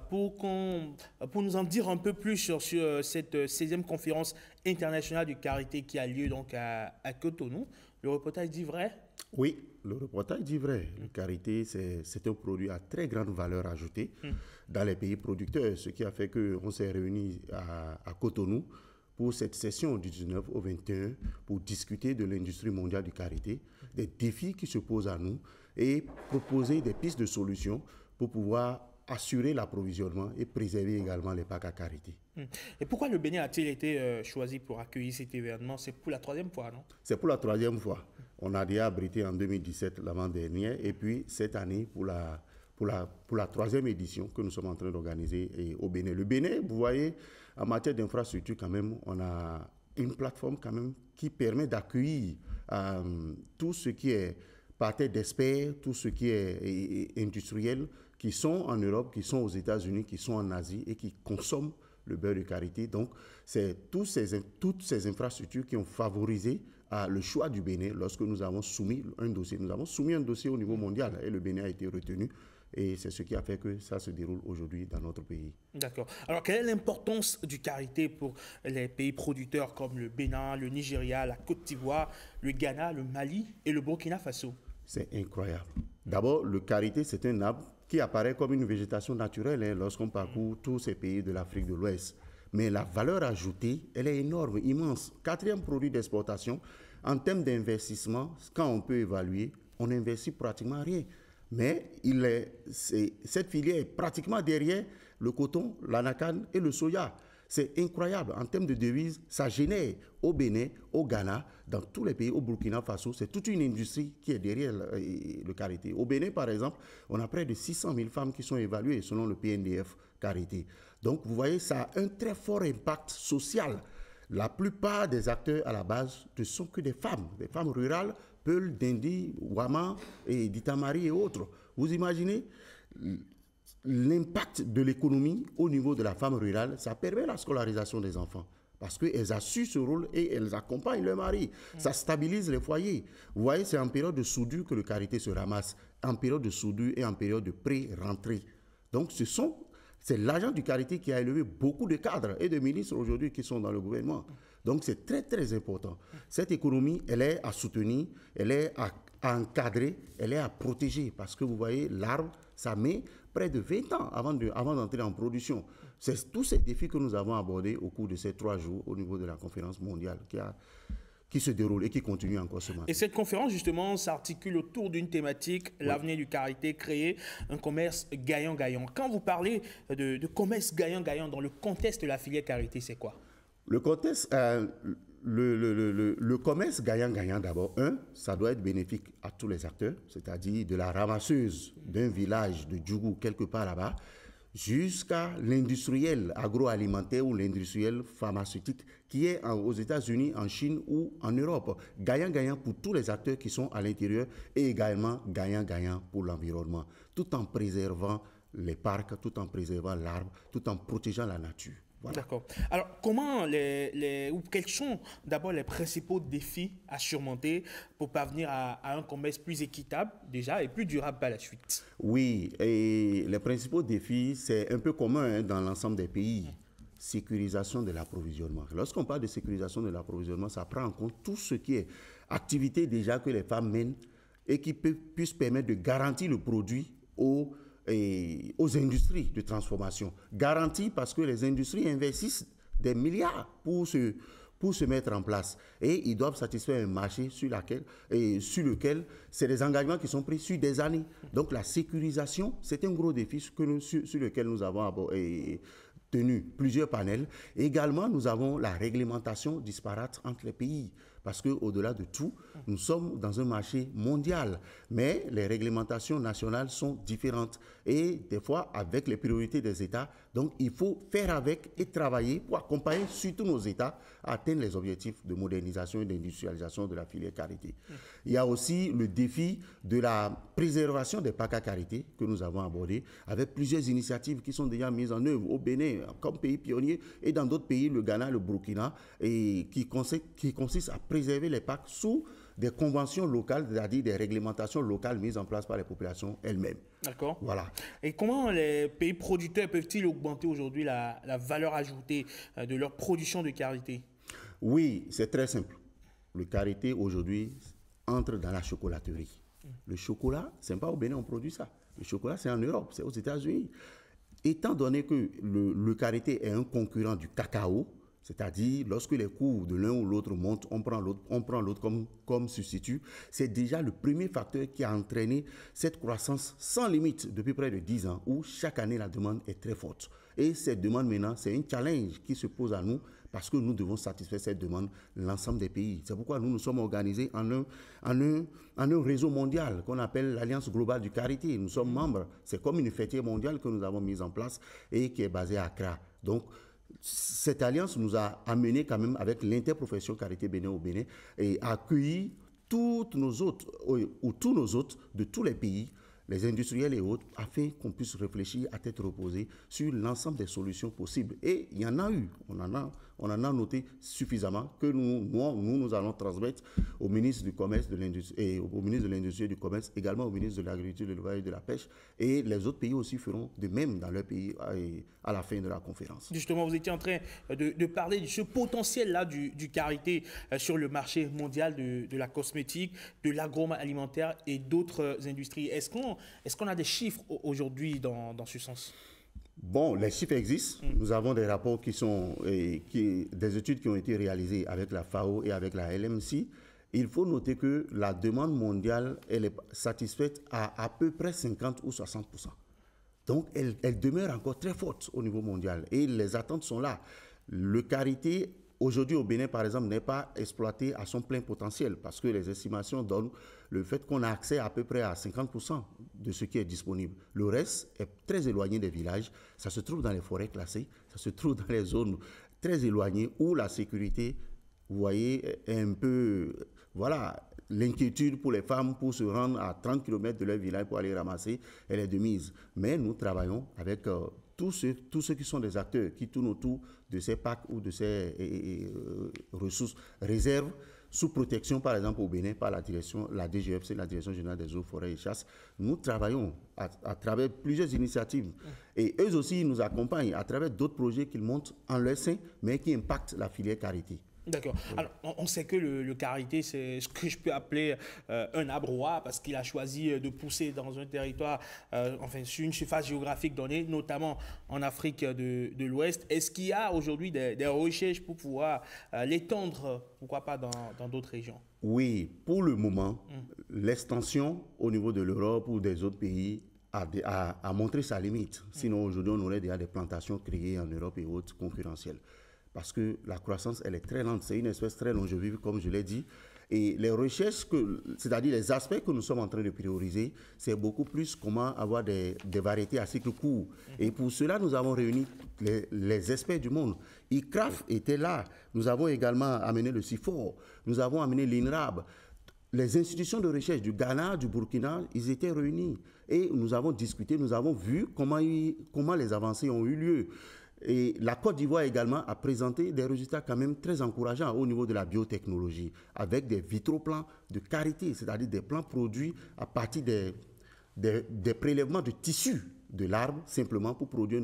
pour nous en dire un peu plus sur cette 16e conférence internationale du karité qui a lieu donc à Cotonou. Le reportage dit vrai? Oui, le reportage dit vrai. Le karité, c'est un produit à très grande valeur ajoutée dans les pays producteurs, ce qui a fait qu'on s'est réunis à Cotonou pour cette session du 19 au 21 pour discuter de l'industrie mondiale du karité, des défis qui se posent à nous et proposer des pistes de solutions pour pouvoir assurer l'approvisionnement et préserver également les packs à karité. Et pourquoi le Bénin a-t-il été choisi pour accueillir cet événement? C'est pour la 3e fois, non? C'est pour la 3e fois. On a déjà abrité en 2017 l'avant-dernière et puis cette année pour la 3e édition que nous sommes en train d'organiser au Bénin. Le Bénin, vous voyez, en matière d'infrastructure quand même, on a une plateforme quand même qui permet d'accueillir tout ce qui est par tête d'experts, tout ce qui est industriel, qui sont en Europe, qui sont aux États-Unis, qui sont en Asie et qui consomment le beurre de karité. Donc, c'est toutes ces infrastructures qui ont favorisé le choix du Bénin lorsque nous avons soumis un dossier. Nous avons soumis un dossier au niveau mondial et le Bénin a été retenu. Et c'est ce qui a fait que ça se déroule aujourd'hui dans notre pays. D'accord. Alors, quelle est l'importance du karité pour les pays producteurs comme le Bénin, le Nigeria, la Côte d'Ivoire, le Ghana, le Mali et le Burkina Faso? C'est incroyable. D'abord, le karité, c'est un arbre qui apparaît comme une végétation naturelle lorsqu'on parcourt tous ces pays de l'Afrique de l'Ouest. Mais la valeur ajoutée, elle est énorme, immense. 4e produit d'exportation. En termes d'investissement, quand on peut évaluer, on n'investit pratiquement rien. Mais cette filière est pratiquement derrière le coton, l'anacarde et le soja. C'est incroyable. En termes de devises, ça génère au Bénin, au Ghana, dans tous les pays, au Burkina Faso. C'est toute une industrie qui est derrière le karité. Au Bénin, par exemple, on a près de 600 000 femmes qui sont évaluées selon le PNDF karité. Donc, vous voyez, ça a un très fort impact social. La plupart des acteurs à la base ne sont que des femmes rurales, Peul, Dindi, Ouama, et Ditamari et autres. Vous imaginez l'impact de l'économie au niveau de la femme rurale, ça permet la scolarisation des enfants. Parce qu'elles assurent ce rôle et elles accompagnent leur mari. Ça stabilise les foyers. Vous voyez, c'est en période de soudure que le karité se ramasse. En période de soudure et en période de pré-rentrée. Donc, c'est l'agent du karité qui a élevé beaucoup de cadres et de ministres aujourd'hui qui sont dans le gouvernement. Donc, c'est très, très important. Cette économie, elle est à soutenir, elle est à encadrer, elle est à protéger. Parce que vous voyez, l'arbre, ça met près de 20 ans avant d'entrer en production. C'est tous ces défis que nous avons abordés au cours de ces 3 jours au niveau de la conférence mondiale qui se déroule et qui continue encore ce matin. Et cette conférence, justement, s'articule autour d'une thématique, l'avenir du karité, créer un commerce gagnant-gagnant. Quand vous parlez de commerce gagnant-gagnant dans le contexte de la filière karité, c'est quoi? Le contexte, le commerce gagnant-gagnant, d'abord, ça doit être bénéfique à tous les acteurs, c'est-à-dire de la ramasseuse d'un village de Djougou, quelque part là-bas, jusqu'à l'industriel agroalimentaire ou l'industriel pharmaceutique qui est aux États-Unis, en Chine ou en Europe. Gagnant-gagnant pour tous les acteurs qui sont à l'intérieur et également gagnant-gagnant pour l'environnement, tout en préservant les parcs, tout en préservant l'arbre, tout en protégeant la nature. Voilà. D'accord. Alors, quels sont d'abord les principaux défis à surmonter pour parvenir à un commerce plus équitable déjà et plus durable par la suite? Oui, et les principaux défis, c'est un peu commun dans l'ensemble des pays. Sécurisation de l'approvisionnement. Lorsqu'on parle de sécurisation de l'approvisionnement, ça prend en compte tout ce qui est activité déjà que les femmes mènent et qui puisse permettre de garantir le produit aux industries de transformation. Garantie parce que les industries investissent des milliards pour se mettre en place. Et ils doivent satisfaire un marché sur lequel c'est des engagements qui sont pris sur des années. Donc la sécurisation, c'est un gros défi sur lequel nous avons tenu plusieurs panels. Et également, nous avons la réglementation disparate entre les pays. Parce qu'au-delà de tout, nous sommes dans un marché mondial. Mais les réglementations nationales sont différentes. Et des fois, avec les priorités des États, donc il faut faire avec et travailler pour accompagner surtout nos États à atteindre les objectifs de modernisation et d'industrialisation de la filière karité. Il y a aussi le défi de la préservation des packs à karité que nous avons abordé avec plusieurs initiatives qui sont déjà mises en œuvre au Bénin comme pays pionnier et dans d'autres pays, le Ghana, le Burkina, et qui consiste à préserver les packs sous des conventions locales, c'est-à-dire des réglementations locales mises en place par les populations elles-mêmes. D'accord. Voilà. Et comment les pays producteurs peuvent-ils augmenter aujourd'hui la valeur ajoutée de leur production de karité? Oui, c'est très simple. Le karité aujourd'hui entre dans la chocolaterie. Le chocolat, c'est pas au Bénin on produit ça. Le chocolat, c'est en Europe, c'est aux États-Unis. Étant donné que le karité est un concurrent du cacao, c'est-à-dire lorsque les cours de l'un ou l'autre montent, on prend l'autre comme substitut, c'est déjà le premier facteur qui a entraîné cette croissance sans limite depuis près de 10 ans, où chaque année la demande est très forte. Et cette demande maintenant, c'est un challenge qui se pose à nous parce que nous devons satisfaire cette demande l'ensemble des pays. C'est pourquoi nous nous sommes organisés en un réseau mondial qu'on appelle l'Alliance globale du karité. Nous sommes membres. C'est comme une fêtière mondiale que nous avons mise en place et qui est basée à Accra. Donc, cette alliance nous a amené quand même avec l'interprofession karité Bénin au Bénin et a accueilli tous nos hôtes de tous les pays, les industriels et autres, afin qu'on puisse réfléchir à tête reposée sur l'ensemble des solutions possibles. Et il y en a eu, on en a noté suffisamment que nous allons transmettre au ministre du Commerce, de l'Industrie et au ministre de l'Industrie et du Commerce, également au ministre de l'Agriculture, de l'Élevage et de la Pêche. Et les autres pays aussi feront de même dans leur pays à la fin de la conférence. Justement, vous étiez en train de parler de ce potentiel-là du karité sur le marché mondial de la cosmétique, de l'agroalimentaire et d'autres industries. Est-ce qu'on a des chiffres aujourd'hui dans ce sens? Bon, les chiffres existent. Nous avons des rapports des études qui ont été réalisées avec la FAO et avec la LMC. Il faut noter que la demande mondiale, elle est satisfaite à peu près 50 ou 60%. Donc, elle demeure encore très forte au niveau mondial et les attentes sont là. Le karité, aujourd'hui au Bénin, par exemple, n'est pas exploité à son plein potentiel parce que les estimations donnent le fait qu'on a accès à peu près à 50% de ce qui est disponible. Le reste est très éloigné des villages. Ça se trouve dans les forêts classées, ça se trouve dans les zones très éloignées où la sécurité, vous voyez, est un peu... Voilà, l'inquiétude pour les femmes pour se rendre à 30 km de leur village pour aller ramasser, elle est de mise. Mais nous travaillons avec tous ceux qui sont des acteurs qui tournent autour de ces packs ou de ces ressources, réserves, sous protection, par exemple, au Bénin, par la DGFC, la Direction générale des eaux, forêts et chasses. Nous travaillons à travers plusieurs initiatives. Et eux aussi nous accompagnent à travers d'autres projets qu'ils montent en leur sein, mais qui impactent la filière karité. D'accord. Alors, on sait que le karité, c'est ce que je peux appeler un arbre roi parce qu'il a choisi de pousser dans un territoire, sur une surface géographique donnée, notamment en Afrique de l'Ouest. Est-ce qu'il y a aujourd'hui des recherches pour pouvoir l'étendre, pourquoi pas, dans d'autres régions? Oui, pour le moment, l'extension au niveau de l'Europe ou des autres pays a montré sa limite. Sinon, aujourd'hui, on aurait déjà des plantations créées en Europe et autres concurrentielles. Parce que la croissance, elle est très lente. C'est une espèce très longevive, comme je l'ai dit. Et les recherches, c'est-à-dire les aspects que nous sommes en train de prioriser, c'est beaucoup plus comment avoir des variétés à cycle court. Et pour cela, nous avons réuni les experts du monde. ICRAF était là. Nous avons également amené le CIFOR. Nous avons amené l'INRAB. Les institutions de recherche du Ghana, du Burkina, ils étaient réunis. Et nous avons discuté, nous avons vu comment les avancées ont eu lieu. Et la Côte d'Ivoire également a présenté des résultats quand même très encourageants au niveau de la biotechnologie, avec des vitroplans de karité, c'est-à-dire des plants produits à partir des prélèvements de tissus de l'arbre, simplement pour produire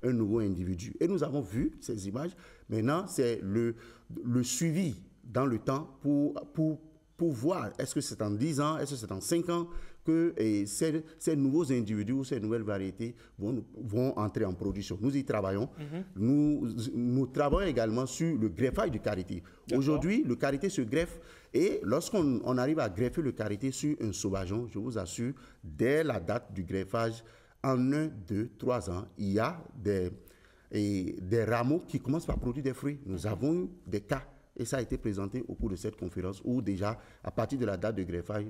un nouveau individu. Et nous avons vu ces images. Maintenant, c'est le suivi dans le temps pour voir, est-ce que c'est en 10 ans, est-ce que c'est en 5 ans que ces nouveaux individus ou ces nouvelles variétés vont entrer en production. Nous y travaillons. Nous travaillons également sur le greffage du karité. Aujourd'hui, le karité se greffe et lorsqu'on arrive à greffer le karité sur un sauvageon, je vous assure, dès la date du greffage, en 1, 2, 3 ans, il y a des rameaux qui commencent par produire des fruits. Nous avons eu des cas Et ça a été présenté au cours de cette conférence où déjà, à partir de la date de greffage,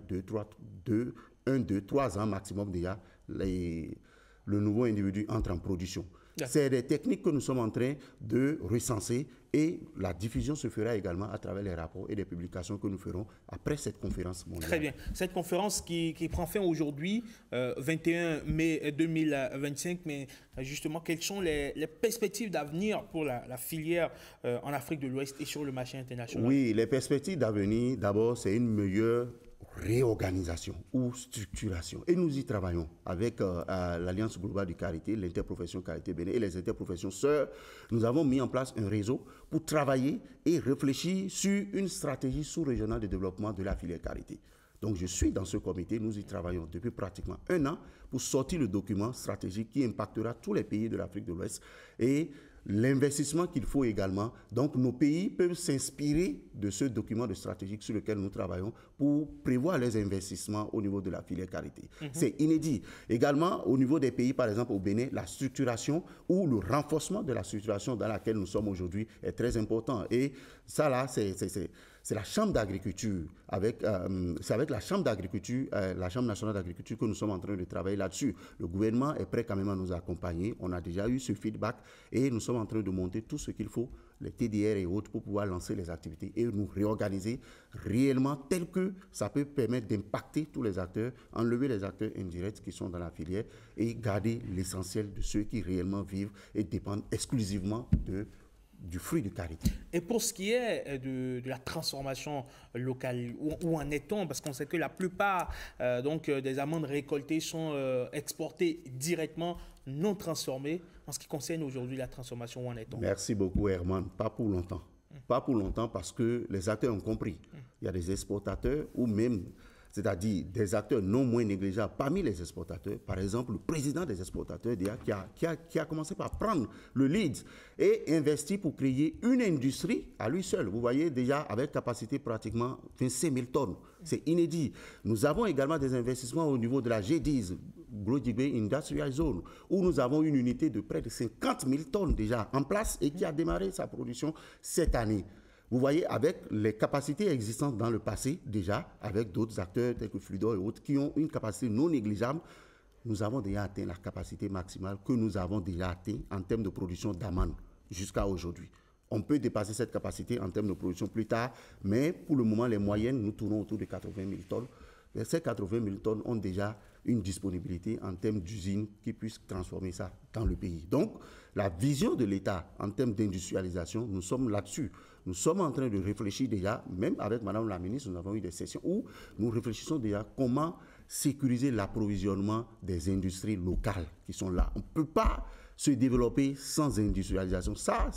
3 ans maximum déjà, le nouveau individu entre en production. C'est des techniques que nous sommes en train de recenser et la diffusion se fera également à travers les rapports et les publications que nous ferons après cette conférence mondiale. Très bien. Cette conférence qui prend fin aujourd'hui, 21 mai 2025, mais justement, quelles sont les perspectives d'avenir pour la filière en Afrique de l'Ouest et sur le marché international? Oui, les perspectives d'avenir, d'abord, c'est une meilleure réorganisation ou structuration. Et nous y travaillons avec l'Alliance globale de carité, l'interprofession carité Bénin et les interprofessions sœurs. Nous avons mis en place un réseau pour travailler et réfléchir sur une stratégie sous-régionale de développement de la filière carité. Donc je suis dans ce comité, nous y travaillons depuis pratiquement 1 an pour sortir le document stratégique qui impactera tous les pays de l'Afrique de l'Ouest et l'investissement qu'il faut également. Donc, nos pays peuvent s'inspirer de ce document de stratégique sur lequel nous travaillons pour prévoir les investissements au niveau de la filière carité. C'est inédit. Également, au niveau des pays, par exemple au Bénin, la structuration ou le renforcement de la structuration dans laquelle nous sommes aujourd'hui est très important. Et ça, là, c'est la Chambre d'agriculture, c'est avec la Chambre d'agriculture, la Chambre nationale d'agriculture que nous sommes en train de travailler là-dessus. Le gouvernement est prêt quand même à nous accompagner. On a déjà eu ce feedback et nous sommes en train de monter tout ce qu'il faut, les TDR et autres, pour pouvoir lancer les activités et nous réorganiser réellement tel que ça peut permettre d'impacter tous les acteurs, enlever les acteurs indirects qui sont dans la filière et garder l'essentiel de ceux qui réellement vivent et dépendent exclusivement du fruit de carité. Et pour ce qui est de la transformation locale, où en est-on? Parce qu'on sait que la plupart des amandes récoltées sont exportées directement, non transformées. En ce qui concerne aujourd'hui la transformation, où en est-on? Merci beaucoup Herman, pas pour longtemps. Pas pour longtemps parce que les acteurs ont compris. Il y a des exportateurs ou même, c'est-à-dire des acteurs non moins négligeables parmi les exportateurs. Par exemple, le président des exportateurs qui a commencé par prendre le lead et investir pour créer une industrie à lui seul. Vous voyez déjà avec capacité pratiquement 25 000 tonnes. C'est inédit. Nous avons également des investissements au niveau de la G10, Glodjibé Industrial Zone, où nous avons une unité de près de 50 000 tonnes déjà en place et qui a démarré sa production cette année. Vous voyez, avec les capacités existantes dans le passé, déjà, avec d'autres acteurs tels que Fluidor et autres, qui ont une capacité non négligeable, nous avons déjà atteint la capacité maximale que nous avons déjà atteint en termes de production d'amandes jusqu'à aujourd'hui. On peut dépasser cette capacité en termes de production plus tard, mais pour le moment, les moyennes, nous tournons autour de 80 000 tonnes. Et ces 80 000 tonnes ont déjà une disponibilité en termes d'usines qui puissent transformer ça dans le pays. Donc, la vision de l'État en termes d'industrialisation, nous sommes là-dessus. Nous sommes en train de réfléchir déjà, même avec Madame la ministre, nous avons eu des sessions où nous réfléchissons déjà comment sécuriser l'approvisionnement des industries locales qui sont là. On ne peut pas se développer sans industrialisation. Ça,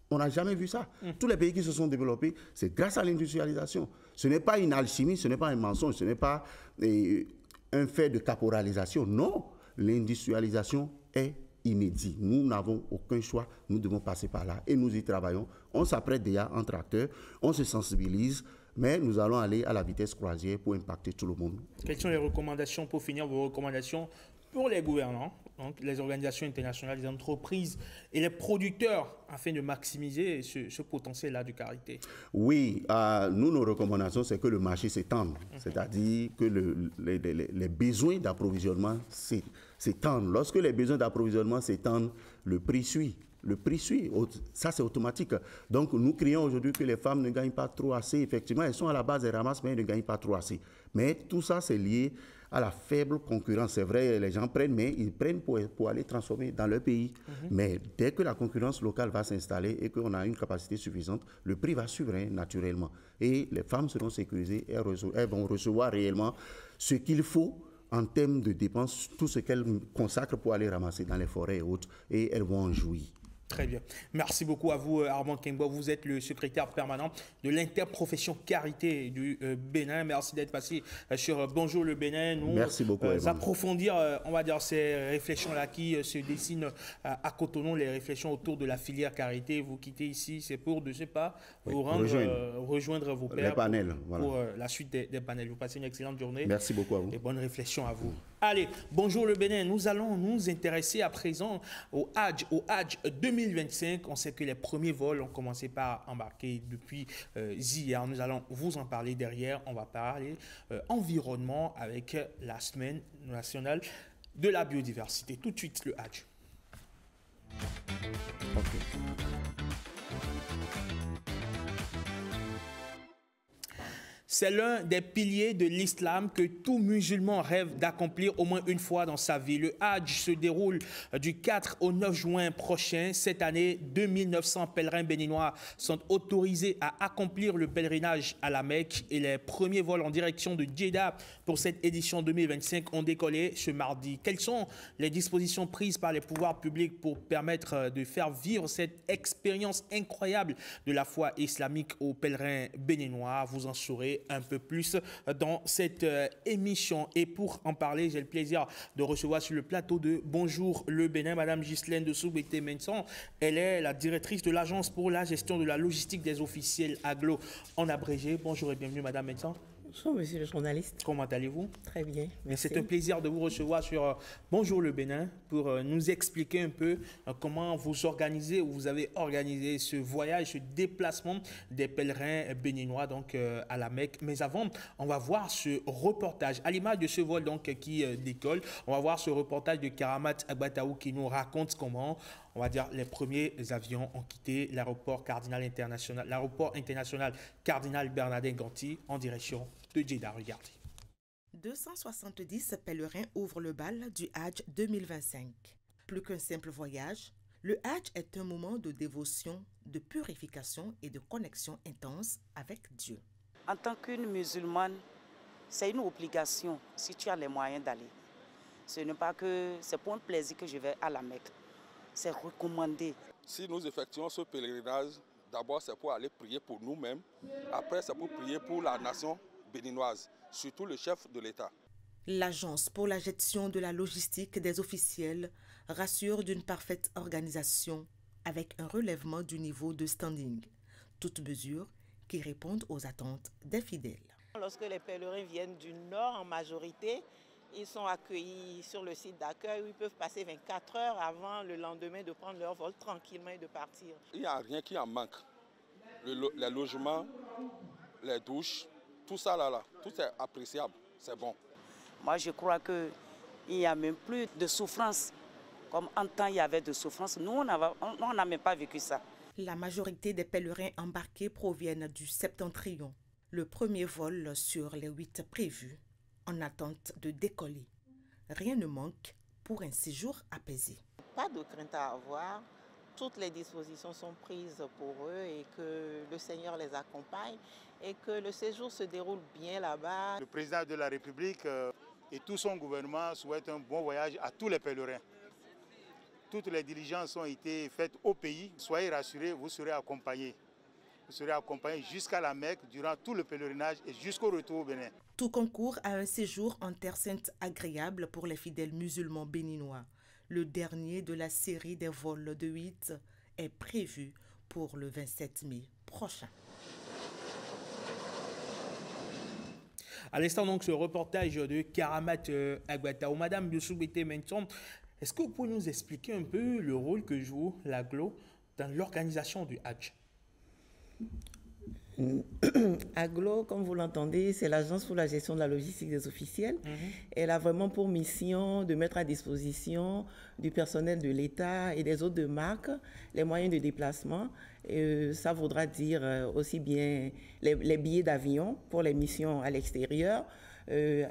on n'a jamais vu ça. Tous les pays qui se sont développés, c'est grâce à l'industrialisation. Ce n'est pas une alchimie, ce n'est pas un mensonge, ce n'est pas un fait de caporalisation. Non, l'industrialisation est inédit. Nous n'avons aucun choix, nous devons passer par là et nous y travaillons. On s'apprête déjà entre acteurs, on se sensibilise, mais nous allons aller à la vitesse croisière pour impacter tout le monde. Quelles sont les recommandations, pour finir, vos recommandations pour les gouvernants, donc les organisations internationales, les entreprises et les producteurs afin de maximiser ce potentiel-là de carité? Oui, nous, nos recommandations, c'est que le marché s'étende, c'est-à-dire que les besoins d'approvisionnement s'étendent. Lorsque les besoins d'approvisionnement s'étendent, le prix suit. Le prix suit, ça c'est automatique. Donc nous crions aujourd'hui que les femmes ne gagnent pas trop assez. Effectivement, elles sont à la base, elles ramassent, mais elles ne gagnent pas trop assez. Mais tout ça c'est lié à la faible concurrence. C'est vrai, les gens prennent, mais ils prennent pour aller transformer dans leur pays. Mais dès que la concurrence locale va s'installer et qu'on a une capacité suffisante, le prix va suivre naturellement. Et les femmes seront sécurisées, elles vont recevoir réellement ce qu'il faut en termes de dépenses, tout ce qu'elles consacrent pour aller ramasser dans les forêts et autres, et elles vont en jouir. Très bien. Merci beaucoup à vous, Armand Kengbo. Vous êtes le secrétaire permanent de l'interprofession carité du Bénin. Merci d'être passé sur Bonjour le Bénin. Nous, merci beaucoup. Approfondir, on va dire, ces réflexions-là qui se dessinent à Cotonou, les réflexions autour de la filière carité. Vous quittez ici, c'est pour, je ne sais pas, vous rejoindre vos pairs. Les panels, pour la suite des panels. Vous passez une excellente journée. Merci beaucoup à vous. Et bonne réflexion à vous. Allez, Bonjour le Bénin. Nous allons nous intéresser à présent au Hadj 2024. 2025, on sait que les premiers vols ont commencé par embarquer depuis hier. Nous allons vous en parler derrière. On va parler environnement avec la semaine nationale de la biodiversité. Tout de suite, le Hadj. C'est l'un des piliers de l'islam que tout musulman rêve d'accomplir au moins une fois dans sa vie. Le Hadj se déroule du 4 au 9 juin prochain. Cette année, 2900 pèlerins béninois sont autorisés à accomplir le pèlerinage à la Mecque et les premiers vols en direction de Djeddah pour cette édition 2025 ont décollé ce mardi. Quelles sont les dispositions prises par les pouvoirs publics pour permettre de faire vivre cette expérience incroyable de la foi islamique aux pèlerins béninois? Vous en saurez un peu plus dans cette émission. Et pour en parler, j'ai le plaisir de recevoir sur le plateau de Bonjour le Bénin, Madame Ghislaine de Soubété-Menson. Elle est la directrice de l'Agence pour la gestion de la logistique des officiels AGLO en abrégé. Bonjour et bienvenue, Madame Menson. Bonjour, monsieur le journaliste. Comment allez-vous? Très bien, merci. C'est un plaisir de vous recevoir sur Bonjour le Bénin pour nous expliquer un peu comment vous organisez ou vous avez organisé ce voyage, ce déplacement des pèlerins béninois donc, à la Mecque. Mais avant, on va voir ce reportage. À l'image de ce vol donc, qui décolle, on va voir ce reportage de Karamat Agbataou qui nous raconte comment, on va dire, les premiers avions ont quitté l'aéroport international Cardinal Bernardin Ganti en direction de Djeddah. Regardez. 270 pèlerins ouvrent le bal du Hadj 2025. Plus qu'un simple voyage, le Hadj est un moment de dévotion, de purification et de connexion intense avec Dieu. En tant qu'une musulmane, c'est une obligation si tu as les moyens d'aller. Ce n'est pas que c'est pour un plaisir que je vais à la Mecque. C'est recommandé. Si nous effectuons ce pèlerinage, d'abord c'est pour aller prier pour nous-mêmes, après c'est pour prier pour la nation béninoise, surtout le chef de l'État. L'Agence pour la gestion de la logistique des officiels rassure d'une parfaite organisation avec un relèvement du niveau de standing. Toutes mesures qui répondent aux attentes des fidèles. Lorsque les pèlerins viennent du nord en majorité, ils sont accueillis sur le site d'accueil où ils peuvent passer 24 heures avant le lendemain de prendre leur vol tranquillement et de partir. Il n'y a rien qui en manque. Les logements, les douches, tout ça là, tout est appréciable, c'est bon. Moi je crois qu'il n'y a même plus de souffrance. Comme en temps il y avait de souffrance, nous on n'a même pas vécu ça. La majorité des pèlerins embarqués proviennent du Septentrion. Le premier vol sur les 8 prévus en attente de décoller. Rien ne manque pour un séjour apaisé. Pas de crainte à avoir. Toutes les dispositions sont prises pour eux et que le Seigneur les accompagne et que le séjour se déroule bien là-bas. Le président de la République et tout son gouvernement souhaitent un bon voyage à tous les pèlerins. Toutes les diligences ont été faites au pays. Soyez rassurés, vous serez accompagnés. Vous serez accompagnés jusqu'à la Mecque durant tout le pèlerinage et jusqu'au retour au Bénin. Tout concourt à un séjour en Terre Sainte agréable pour les fidèles musulmans béninois. Le dernier de la série des vols de 8 est prévu pour le 27 mai prochain. À l'instant, donc, ce reportage de Karamat Agbataou. Madame de Soubété-Menson, est-ce que vous pouvez nous expliquer un peu le rôle que joue l'AGLO dans l'organisation du Hadj? AGLO, comme vous l'entendez, c'est l'Agence pour la gestion de la logistique des officiels. Elle a vraiment pour mission de mettre à disposition du personnel de l'État et des autres de marque les moyens de déplacement. Ça voudra dire aussi bien les billets d'avion pour les missions à l'extérieur,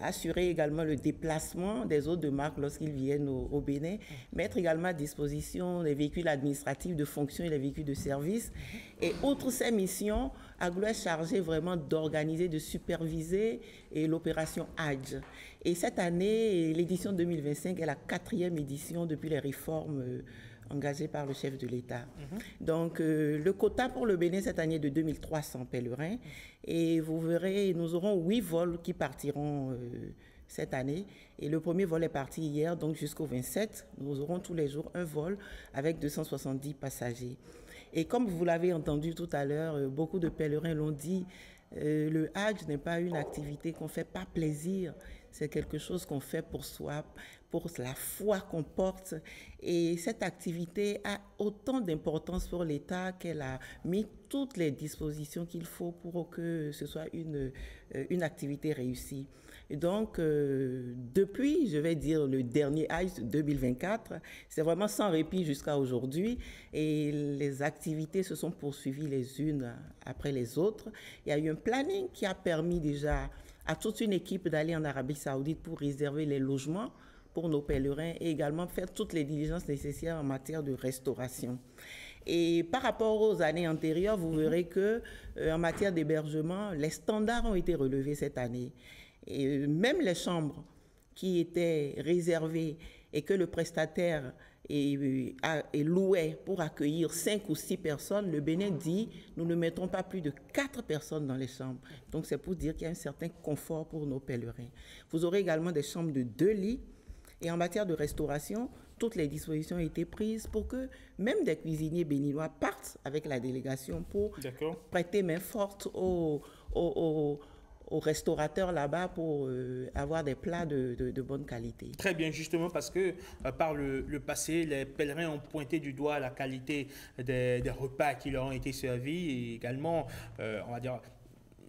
assurer également le déplacement des hôtes de marque lorsqu'ils viennent au Bénin, mettre également à disposition les véhicules administratifs de fonction et les véhicules de service. Et outre ces missions, AGLO est chargé vraiment d'organiser, de superviser l'opération Hadj. Et cette année, l'édition 2025 est la 4e édition depuis les réformes engagées par le chef de l'État. Donc, le quota pour le Bénin cette année est de 2300 pèlerins. Et vous verrez, nous aurons 8 vols qui partiront cette année. Et le premier vol est parti hier, donc jusqu'au 27. Nous aurons tous les jours un vol avec 270 passagers. Et comme vous l'avez entendu tout à l'heure, beaucoup de pèlerins l'ont dit, Le Hajj n'est pas une activité qu'on fait par plaisir, c'est quelque chose qu'on fait pour soi, pour la foi qu'on porte. Et cette activité a autant d'importance pour l'État qu'elle a mis toutes les dispositions qu'il faut pour que ce soit une activité réussie. Et donc, depuis, je vais dire, le dernier Hajj 2024, c'est vraiment sans répit jusqu'à aujourd'hui. Et les activités se sont poursuivies les unes après les autres. Il y a eu un planning qui a permis déjà à toute une équipe d'aller en Arabie Saoudite pour réserver les logements pour nos pèlerins et également faire toutes les diligences nécessaires en matière de restauration. Et par rapport aux années antérieures, vous verrez que en matière d'hébergement, les standards ont été relevés cette année. Et même les chambres qui étaient réservées et que le prestataire louait pour accueillir 5 ou 6 personnes, le Bénin dit nous ne mettons pas plus de 4 personnes dans les chambres. Donc c'est pour dire qu'il y a un certain confort pour nos pèlerins. Vous aurez également des chambres de 2 lits. Et en matière de restauration, toutes les dispositions ont été prises pour que même des cuisiniers béninois partent avec la délégation pour prêter main forte aux restaurateurs là-bas pour avoir des plats de bonne qualité. Très bien, justement parce que par le passé, les pèlerins ont pointé du doigt la qualité des repas qui leur ont été servis et également, on va dire,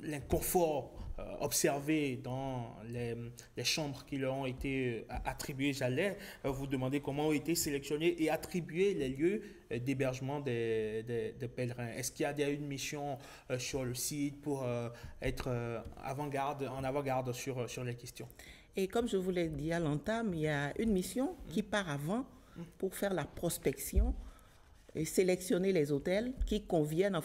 l'inconfort observé dans les chambres qui leur ont été attribuées. J'allais vous demander comment ont été sélectionnés et attribués les lieux d'hébergement des pèlerins. Est-ce qu'il y a déjà une mission sur le site pour être en avant-garde sur les questions? Et comme je vous l'ai dit à l'entame, il y a une mission qui part avant pour faire la prospection et sélectionner les hôtels qui conviennent en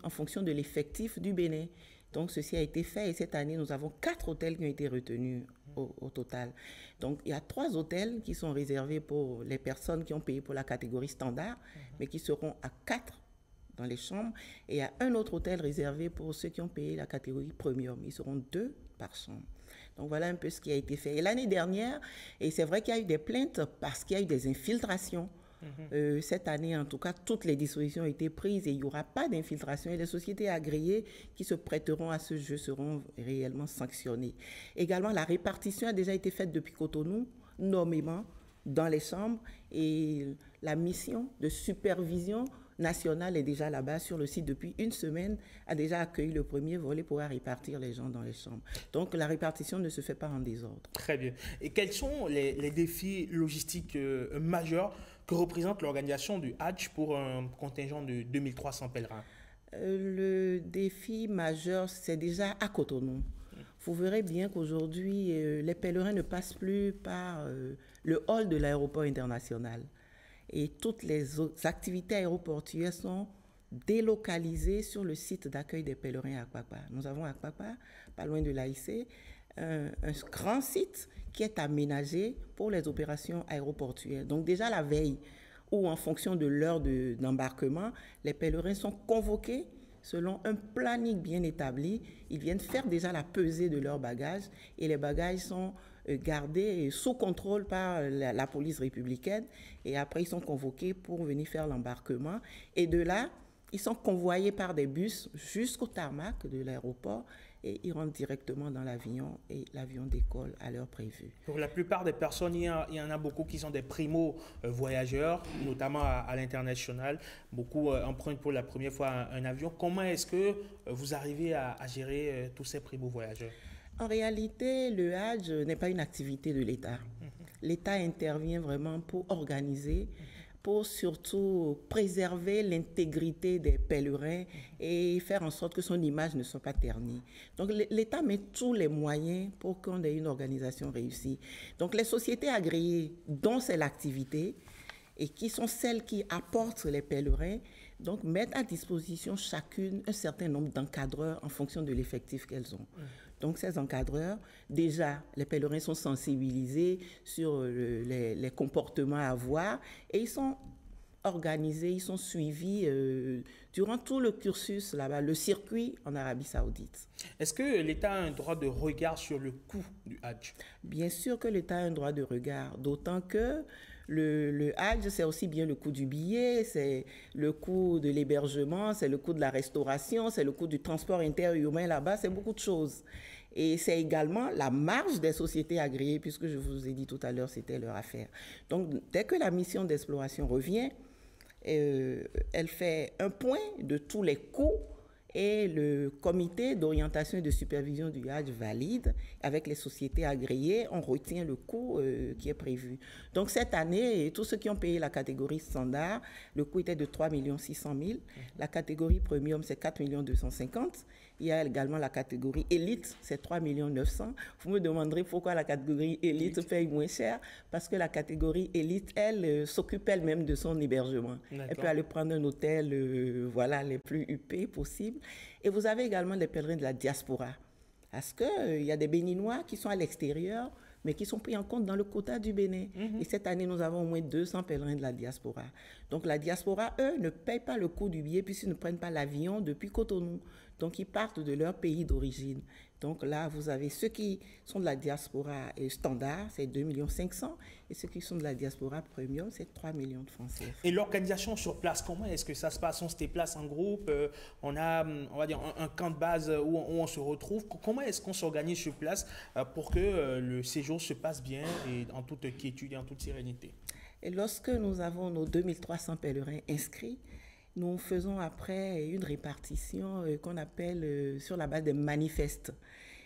fonction de l'effectif du Bénin. Donc, ceci a été fait et cette année, nous avons 4 hôtels qui ont été retenus au total. Donc, il y a 3 hôtels qui sont réservés pour les personnes qui ont payé pour la catégorie standard, mais qui seront à 4 dans les chambres. Et il y a un autre hôtel réservé pour ceux qui ont payé la catégorie premium. Ils seront 2 par chambre. Donc, voilà un peu ce qui a été fait. Et l'année dernière, et c'est vrai qu'il y a eu des plaintes parce qu'il y a eu des infiltrations. Cette année, en tout cas, toutes les dispositions ont été prises et il n'y aura pas d'infiltration et les sociétés agréées qui se prêteront à ce jeu seront réellement sanctionnées. Également, la répartition a déjà été faite depuis Cotonou, nommément dans les chambres et la mission de supervision nationale est déjà là-bas sur le site depuis une semaine, a déjà accueilli le premier volet pour répartir les gens dans les chambres. Donc la répartition ne se fait pas en désordre. Très bien. Et quels sont les défis logistiques majeurs que représente l'organisation du Hajj pour un contingent de 2300 pèlerins? Le défi majeur, c'est déjà à Cotonou. Vous verrez bien qu'aujourd'hui, les pèlerins ne passent plus par le hall de l'aéroport international. Et toutes les activités aéroportuaires sont délocalisées sur le site d'accueil des pèlerins à Akpakpa. Nous avons à Akpakpa, pas loin de l'AIC, un grand site qui est aménagé pour les opérations aéroportuaires. Donc déjà la veille ou en fonction de l'heure d'embarquement, les pèlerins sont convoqués selon un planning bien établi. Ils viennent faire déjà la pesée de leurs bagages et les bagages sont gardés sous contrôle par la police républicaine et après ils sont convoqués pour venir faire l'embarquement et de là, ils sont convoyés par des bus jusqu'au tarmac de l'aéroport et ils rentrent directement dans l'avion et l'avion décolle à l'heure prévue. Pour la plupart des personnes, il y en a beaucoup qui sont des primo-voyageurs, notamment à l'international. Beaucoup empruntent pour la première fois un avion. Comment est-ce que vous arrivez à gérer tous ces primo-voyageurs? En réalité, le Hajj n'est pas une activité de l'État. L'État intervient vraiment pour organiser, pour surtout préserver l'intégrité des pèlerins et faire en sorte que son image ne soit pas ternie. Donc l'État met tous les moyens pour qu'on ait une organisation réussie. Donc les sociétés agréées dont c'est l'activité et qui sont celles qui apportent les pèlerins, donc mettent à disposition chacune un certain nombre d'encadreurs en fonction de l'effectif qu'elles ont. Donc, ces encadreurs, déjà, les pèlerins sont sensibilisés sur les comportements à avoir et ils sont organisés, ils sont suivis durant tout le cursus là-bas, le circuit en Arabie Saoudite. Est-ce que l'État a un droit de regard sur le coût du Hajj? Bien sûr que l'État a un droit de regard, d'autant que Le Hajj, c'est aussi bien le coût du billet, c'est le coût de l'hébergement, c'est le coût de la restauration, c'est le coût du transport interurbain là-bas, c'est beaucoup de choses. Et c'est également la marge des sociétés agréées, puisque je vous ai dit tout à l'heure, c'était leur affaire. Donc, dès que la mission d'exploration revient, elle fait un point de tous les coûts et le comité d'orientation et de supervision du Hajj valide. Avec les sociétés agréées, on retient le coût qui est prévu. Donc cette année, tous ceux qui ont payé la catégorie standard, le coût était de 3 600 000. La catégorie premium, c'est 4 250 000. Il y a également la catégorie élite, c'est 3 900 000. Vous me demanderez pourquoi la catégorie élite paye moins cher. Parce que la catégorie élite, elle, s'occupe elle-même de son hébergement. Elle peut aller prendre un hôtel, voilà, les plus huppés possibles. Et vous avez également les pèlerins de la diaspora. Parce qu'il y a des Béninois qui sont à l'extérieur, mais qui sont pris en compte dans le quota du Bénin. Et cette année, nous avons au moins 200 pèlerins de la diaspora. Donc la diaspora, eux, ne payent pas le coût du billet puisqu'ils ne prennent pas l'avion depuis Cotonou. Donc ils partent de leur pays d'origine. Donc là, vous avez ceux qui sont de la diaspora standard, c'est 2 500 000, et ceux qui sont de la diaspora premium, c'est 3 millions de francs CFA. Et l'organisation sur place, comment est-ce que ça se passe? On se déplace en groupe, on a, on va dire, un camp de base où on se retrouve. Comment est-ce qu'on s'organise sur place pour que le séjour se passe bien et en toute quiétude et en toute sérénité? Et lorsque nous avons nos 2300 pèlerins inscrits, nous faisons après une répartition qu'on appelle sur la base des manifestes.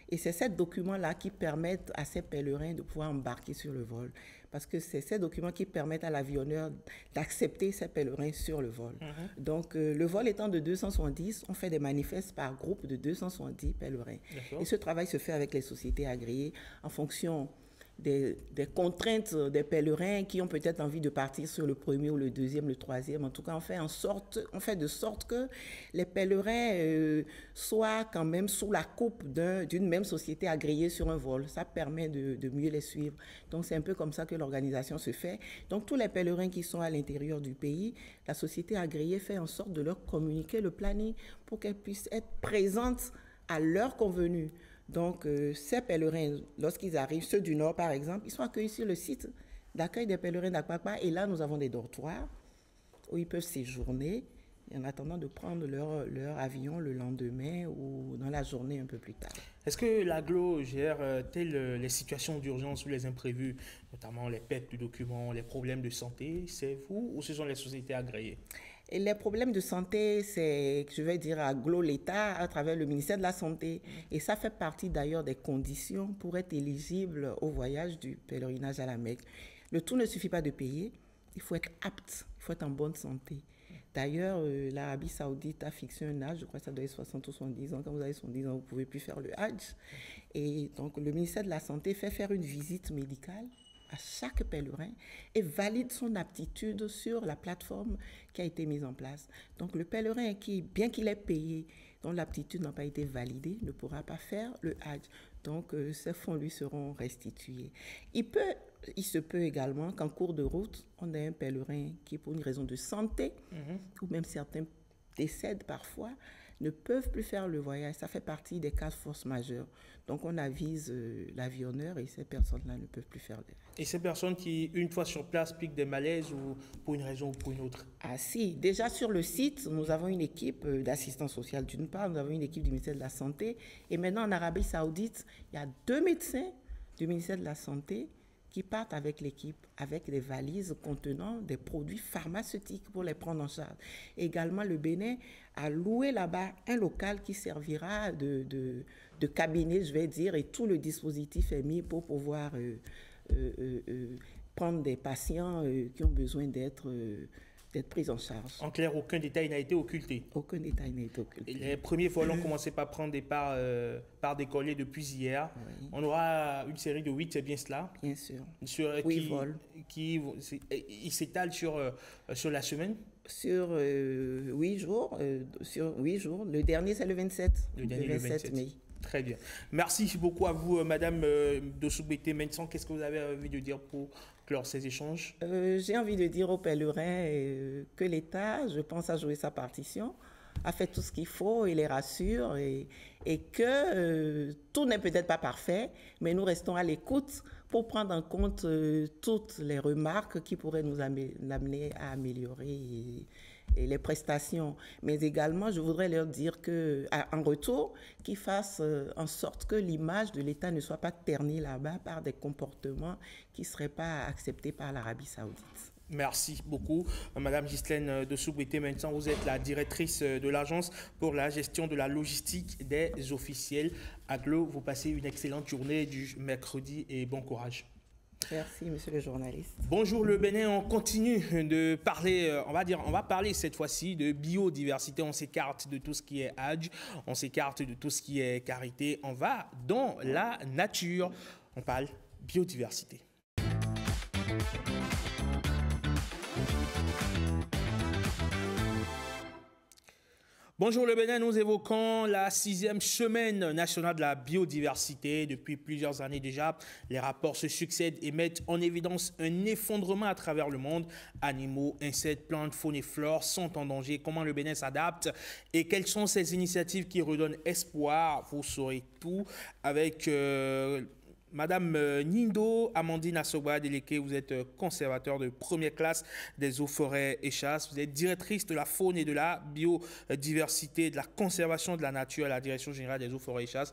Et c'est ces documents-là qui permettent à ces pèlerins de pouvoir embarquer sur le vol. Parce que c'est ces documents qui permettent à l'avionneur d'accepter ces pèlerins sur le vol. Donc, le vol étant de 270, on fait des manifestes par groupe de 270 pèlerins. Et ce travail se fait avec les sociétés agréées en fonction des contraintes des pèlerins qui ont peut-être envie de partir sur le premier ou le deuxième, le troisième. En tout cas, on fait de sorte que les pèlerins soient quand même sous la coupe d'une même société agréée sur un vol. Ça permet de mieux les suivre. Donc, c'est un peu comme ça que l'organisation se fait. Donc, tous les pèlerins qui sont à l'intérieur du pays, la société agréée fait en sorte de leur communiquer le planning pour qu'elles puissent être présentes à l'heure convenue. Donc, ces pèlerins, lorsqu'ils arrivent, ceux du Nord par exemple, ils sont accueillis sur le site d'accueil des pèlerins d'Akpakpa. Et là, nous avons des dortoirs où ils peuvent séjourner en attendant de prendre leur avion le lendemain ou dans la journée un peu plus tard. Est-ce que l'AGLO gère les situations d'urgence ou les imprévus, notamment les pertes de documents, les problèmes de santé? C'est vous ou ce sont les sociétés agréées? Et les problèmes de santé, c'est, je vais dire, AGLO l'État à travers le ministère de la Santé. Et ça fait partie d'ailleurs des conditions pour être éligible au voyage du pèlerinage à la Mecque. Le tout ne suffit pas de payer, il faut être apte, il faut être en bonne santé. D'ailleurs, l'Arabie Saoudite a fixé un âge, je crois que ça doit être 60 ou 70 ans. Quand vous avez 70 ans, vous ne pouvez plus faire le Hajj. Et donc, le ministère de la Santé fait faire une visite médicale à chaque pèlerin et valide son aptitude sur la plateforme qui a été mise en place. Donc le pèlerin qui, bien qu'il ait payé, dont l'aptitude n'a pas été validée, ne pourra pas faire le Hajj. Donc ces fonds lui seront restitués. Il se peut également qu'en cours de route, on ait un pèlerin qui, pour une raison de santé, ou même certains décèdent parfois, ne peuvent plus faire le voyage. Ça fait partie des cas de force majeure. Donc, on avise l'avionneur et ces personnes-là ne peuvent plus faire le voyage. Et ces personnes qui, une fois sur place, piquent des malaises ou pour une raison ou pour une autre? Ah si, déjà sur le site, nous avons une équipe d'assistance sociale d'une part, nous avons une équipe du ministère de la Santé. Et maintenant, en Arabie Saoudite, il y a 2 médecins du ministère de la Santé qui partent avec l'équipe, avec des valises contenant des produits pharmaceutiques pour les prendre en charge. Et également, le Bénin a loué là-bas un local qui servira de cabinet, je vais dire, et tout le dispositif est mis pour pouvoir prendre des patients qui ont besoin d'être pris en charge. En clair, aucun détail n'a été occulté? Aucun détail n'a été occulté. Et les premiers vols ont commencé par prendre des parts décollées depuis hier. Oui. On aura une série de 8, c'est bien cela? Bien sûr. 8 vols. Ils s'étalent sur la semaine? Sur 8 jours. Sur 8 jours. Le dernier, c'est le 27. Le 27 mai. Très bien. Merci beaucoup à vous, Madame Dossou-Bété Mensan. Qu'est-ce que vous avez envie de dire pour clore ces échanges? J'ai envie de dire aux pèlerins que l'État, je pense, a joué sa partition a fait tout ce qu'il faut et les rassure et que tout n'est peut-être pas parfait, mais nous restons à l'écoute pour prendre en compte toutes les remarques qui pourraient nous amener à améliorer et les prestations. Mais également, je voudrais leur dire qu'en retour, qu'ils fassent en sorte que l'image de l'État ne soit pas ternie là-bas par des comportements qui ne seraient pas acceptés par l'Arabie Saoudite. Merci beaucoup. Madame Ghislaine de Soubrité, maintenant vous êtes la directrice de l'Agence pour la gestion de la logistique des officiels. Aglo, vous passez une excellente journée du mercredi et bon courage. Merci, monsieur le journaliste. Bonjour le Bénin, on continue de parler, on va parler cette fois-ci de biodiversité. On s'écarte de tout ce qui est âge, on s'écarte de tout ce qui est carité. On va dans la nature, on parle biodiversité. Bonjour le Bénin, nous évoquons la 6e semaine nationale de la biodiversité. Depuis plusieurs années déjà, les rapports se succèdent et mettent en évidence un effondrement à travers le monde. Animaux, insectes, plantes, faune et flore sont en danger. Comment le Bénin s'adapte et quelles sont ces initiatives qui redonnent espoir? Vous saurez tout avec Madame Nindo Amandine Assoba Deleke. Vous êtes conservateur de première classe des eaux, forêts et chasses. Vous êtes directrice de la faune et de la biodiversité, de la conservation de la nature à la Direction générale des eaux, forêts et chasses.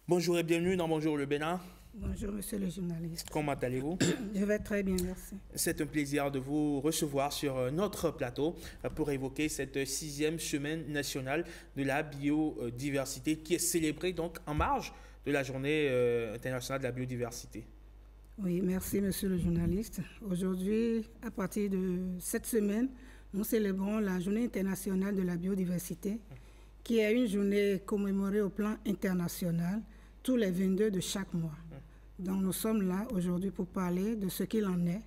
Bonjour et bienvenue dans Bonjour le Bénin. Bonjour monsieur le journaliste. Comment allez-vous? Je vais très bien, merci. C'est un plaisir de vous recevoir sur notre plateau pour évoquer cette 6e semaine nationale de la biodiversité qui est célébrée donc en marge de la journée internationale de la biodiversité. Oui, merci monsieur le journaliste. Aujourd'hui, à partir de cette semaine, nous célébrons la journée internationale de la biodiversité, qui est une journée commémorée au plan international tous les 22 de chaque mois. Donc nous sommes là aujourd'hui pour parler de ce qu'il en est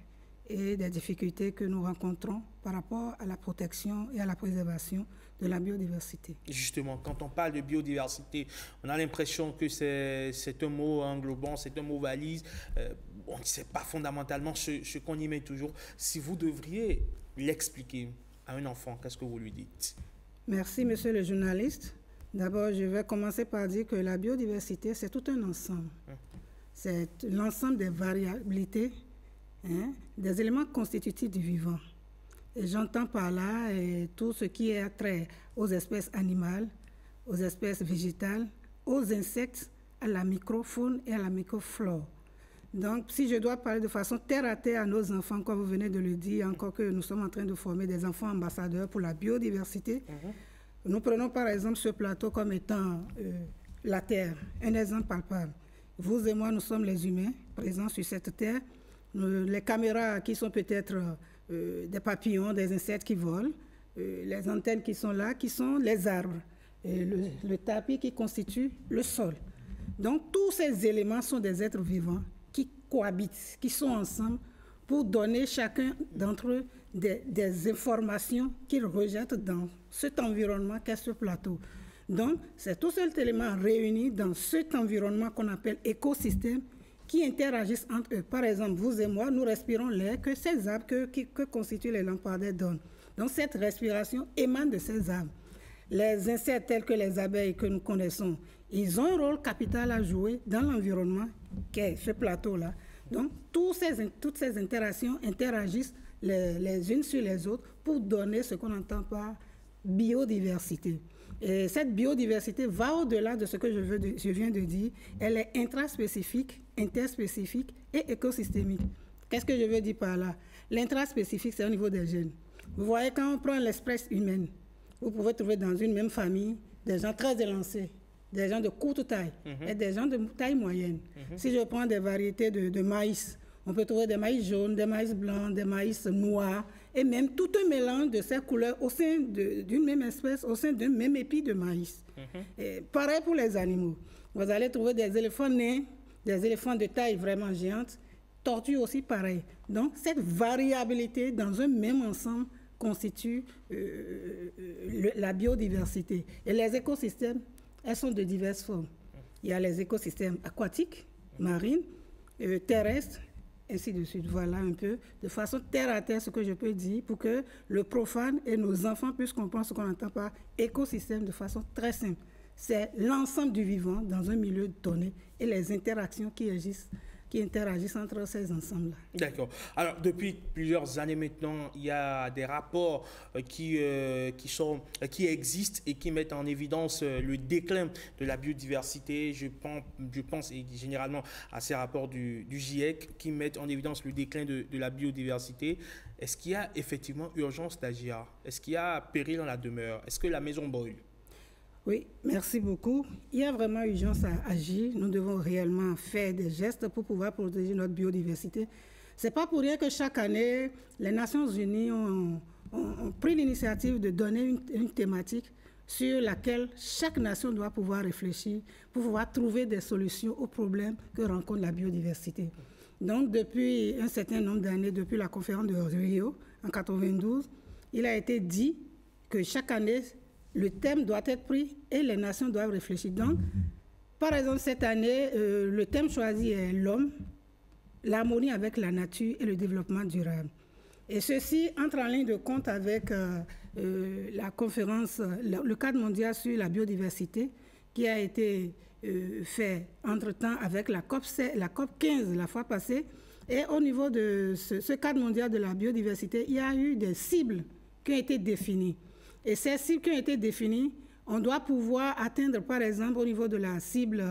et des difficultés que nous rencontrons par rapport à la protection et à la préservation de la biodiversité. Justement, quand on parle de biodiversité, on a l'impression que c'est un mot englobant, c'est un mot valise. On ne sait pas fondamentalement ce qu'on y met toujours. Si vous devriez l'expliquer à un enfant, qu'est-ce que vous lui dites? Merci, monsieur le journaliste. D'abord, je vais commencer par dire que la biodiversité, c'est tout un ensemble. C'est l'ensemble des variabilités, des éléments constitutifs du vivant. Et j'entends par là tout ce qui est trait aux espèces animales, aux espèces végétales, aux insectes, à la microfaune et à la microflore. Donc, si je dois parler de façon terre à terre à nos enfants, comme vous venez de le dire, encore que nous sommes en train de former des enfants ambassadeurs pour la biodiversité, nous prenons par exemple ce plateau comme étant la Terre, un exemple palpable. Vous et moi, nous sommes les humains présents sur cette Terre. Les caméras qui sont peut-être des papillons, des insectes qui volent, les antennes qui sont là, qui sont les arbres, et le tapis qui constitue le sol. Donc, tous ces éléments sont des êtres vivants qui cohabitent, qui sont ensemble pour donner chacun d'entre eux des informations qu'ils rejettent dans cet environnement qu'est ce plateau. Donc, c'est tous ces éléments réunis dans cet environnement qu'on appelle écosystème qui interagissent entre eux. Par exemple, vous et moi, nous respirons l'air que ces arbres que constituent les lampadaires donnent. Donc, cette respiration émane de ces arbres. Les insectes tels que les abeilles que nous connaissons, ils ont un rôle capital à jouer dans l'environnement qu'est ce plateau-là. Donc, toutes ces interactions interagissent les unes sur les autres pour donner ce qu'on entend par biodiversité. Et cette biodiversité va au-delà de ce que je viens de dire. Elle est intraspécifique, interspécifique et écosystémique. Qu'est-ce que je veux dire par là? L'intraspécifique, c'est au niveau des gènes. Vous voyez, quand on prend l'espèce humaine, vous pouvez trouver dans une même famille des gens très élancés, des gens de courte taille et des gens de taille moyenne. Si je prends des variétés de maïs, on peut trouver des maïs jaunes, des maïs blancs, des maïs noirs, et même tout un mélange de ces couleurs au sein d'une même espèce, au sein d'un même épi de maïs. Et pareil pour les animaux. Vous allez trouver des éléphants nains, des éléphants de taille vraiment géante, tortues aussi pareil. Donc, cette variabilité dans un même ensemble constitue la biodiversité. Et les écosystèmes, elles sont de diverses formes. Il y a les écosystèmes aquatiques, marines, terrestres, ainsi de suite. Voilà un peu, de façon terre à terre, ce que je peux dire pour que le profane et nos enfants puissent comprendre ce qu'on entend par écosystème de façon très simple. C'est l'ensemble du vivant dans un milieu donné et les interactions qui interagissent entre ces ensembles-là. D'accord. Alors, depuis plusieurs années maintenant, il y a des rapports qui existent et qui mettent en évidence le déclin de la biodiversité. Je pense et généralement à ces rapports du GIEC qui mettent en évidence le déclin de la biodiversité. Est-ce qu'il y a effectivement urgence d'agir? Est-ce qu'il y a péril dans la demeure? Est-ce que la maison brûle? Oui, merci beaucoup. Il y a vraiment urgence à agir. Nous devons réellement faire des gestes pour pouvoir protéger notre biodiversité. Ce n'est pas pour rien que chaque année, les Nations Unies ont pris l'initiative de donner une thématique sur laquelle chaque nation doit pouvoir réfléchir pour pouvoir trouver des solutions aux problèmes que rencontre la biodiversité. Donc, depuis un certain nombre d'années, depuis la conférence de Rio en 1992, il a été dit que chaque année, le thème doit être pris et les nations doivent réfléchir. Donc, par exemple, cette année, le thème choisi est l'homme, l'harmonie avec la nature et le développement durable. Et ceci entre en ligne de compte avec la conférence, le cadre mondial sur la biodiversité qui a été fait entre-temps avec la COP 15 la fois passée. Et au niveau de ce cadre mondial de la biodiversité, il y a eu des cibles qui ont été définies. Et ces cibles qui ont été définies, on doit pouvoir atteindre, par exemple, au niveau de la cible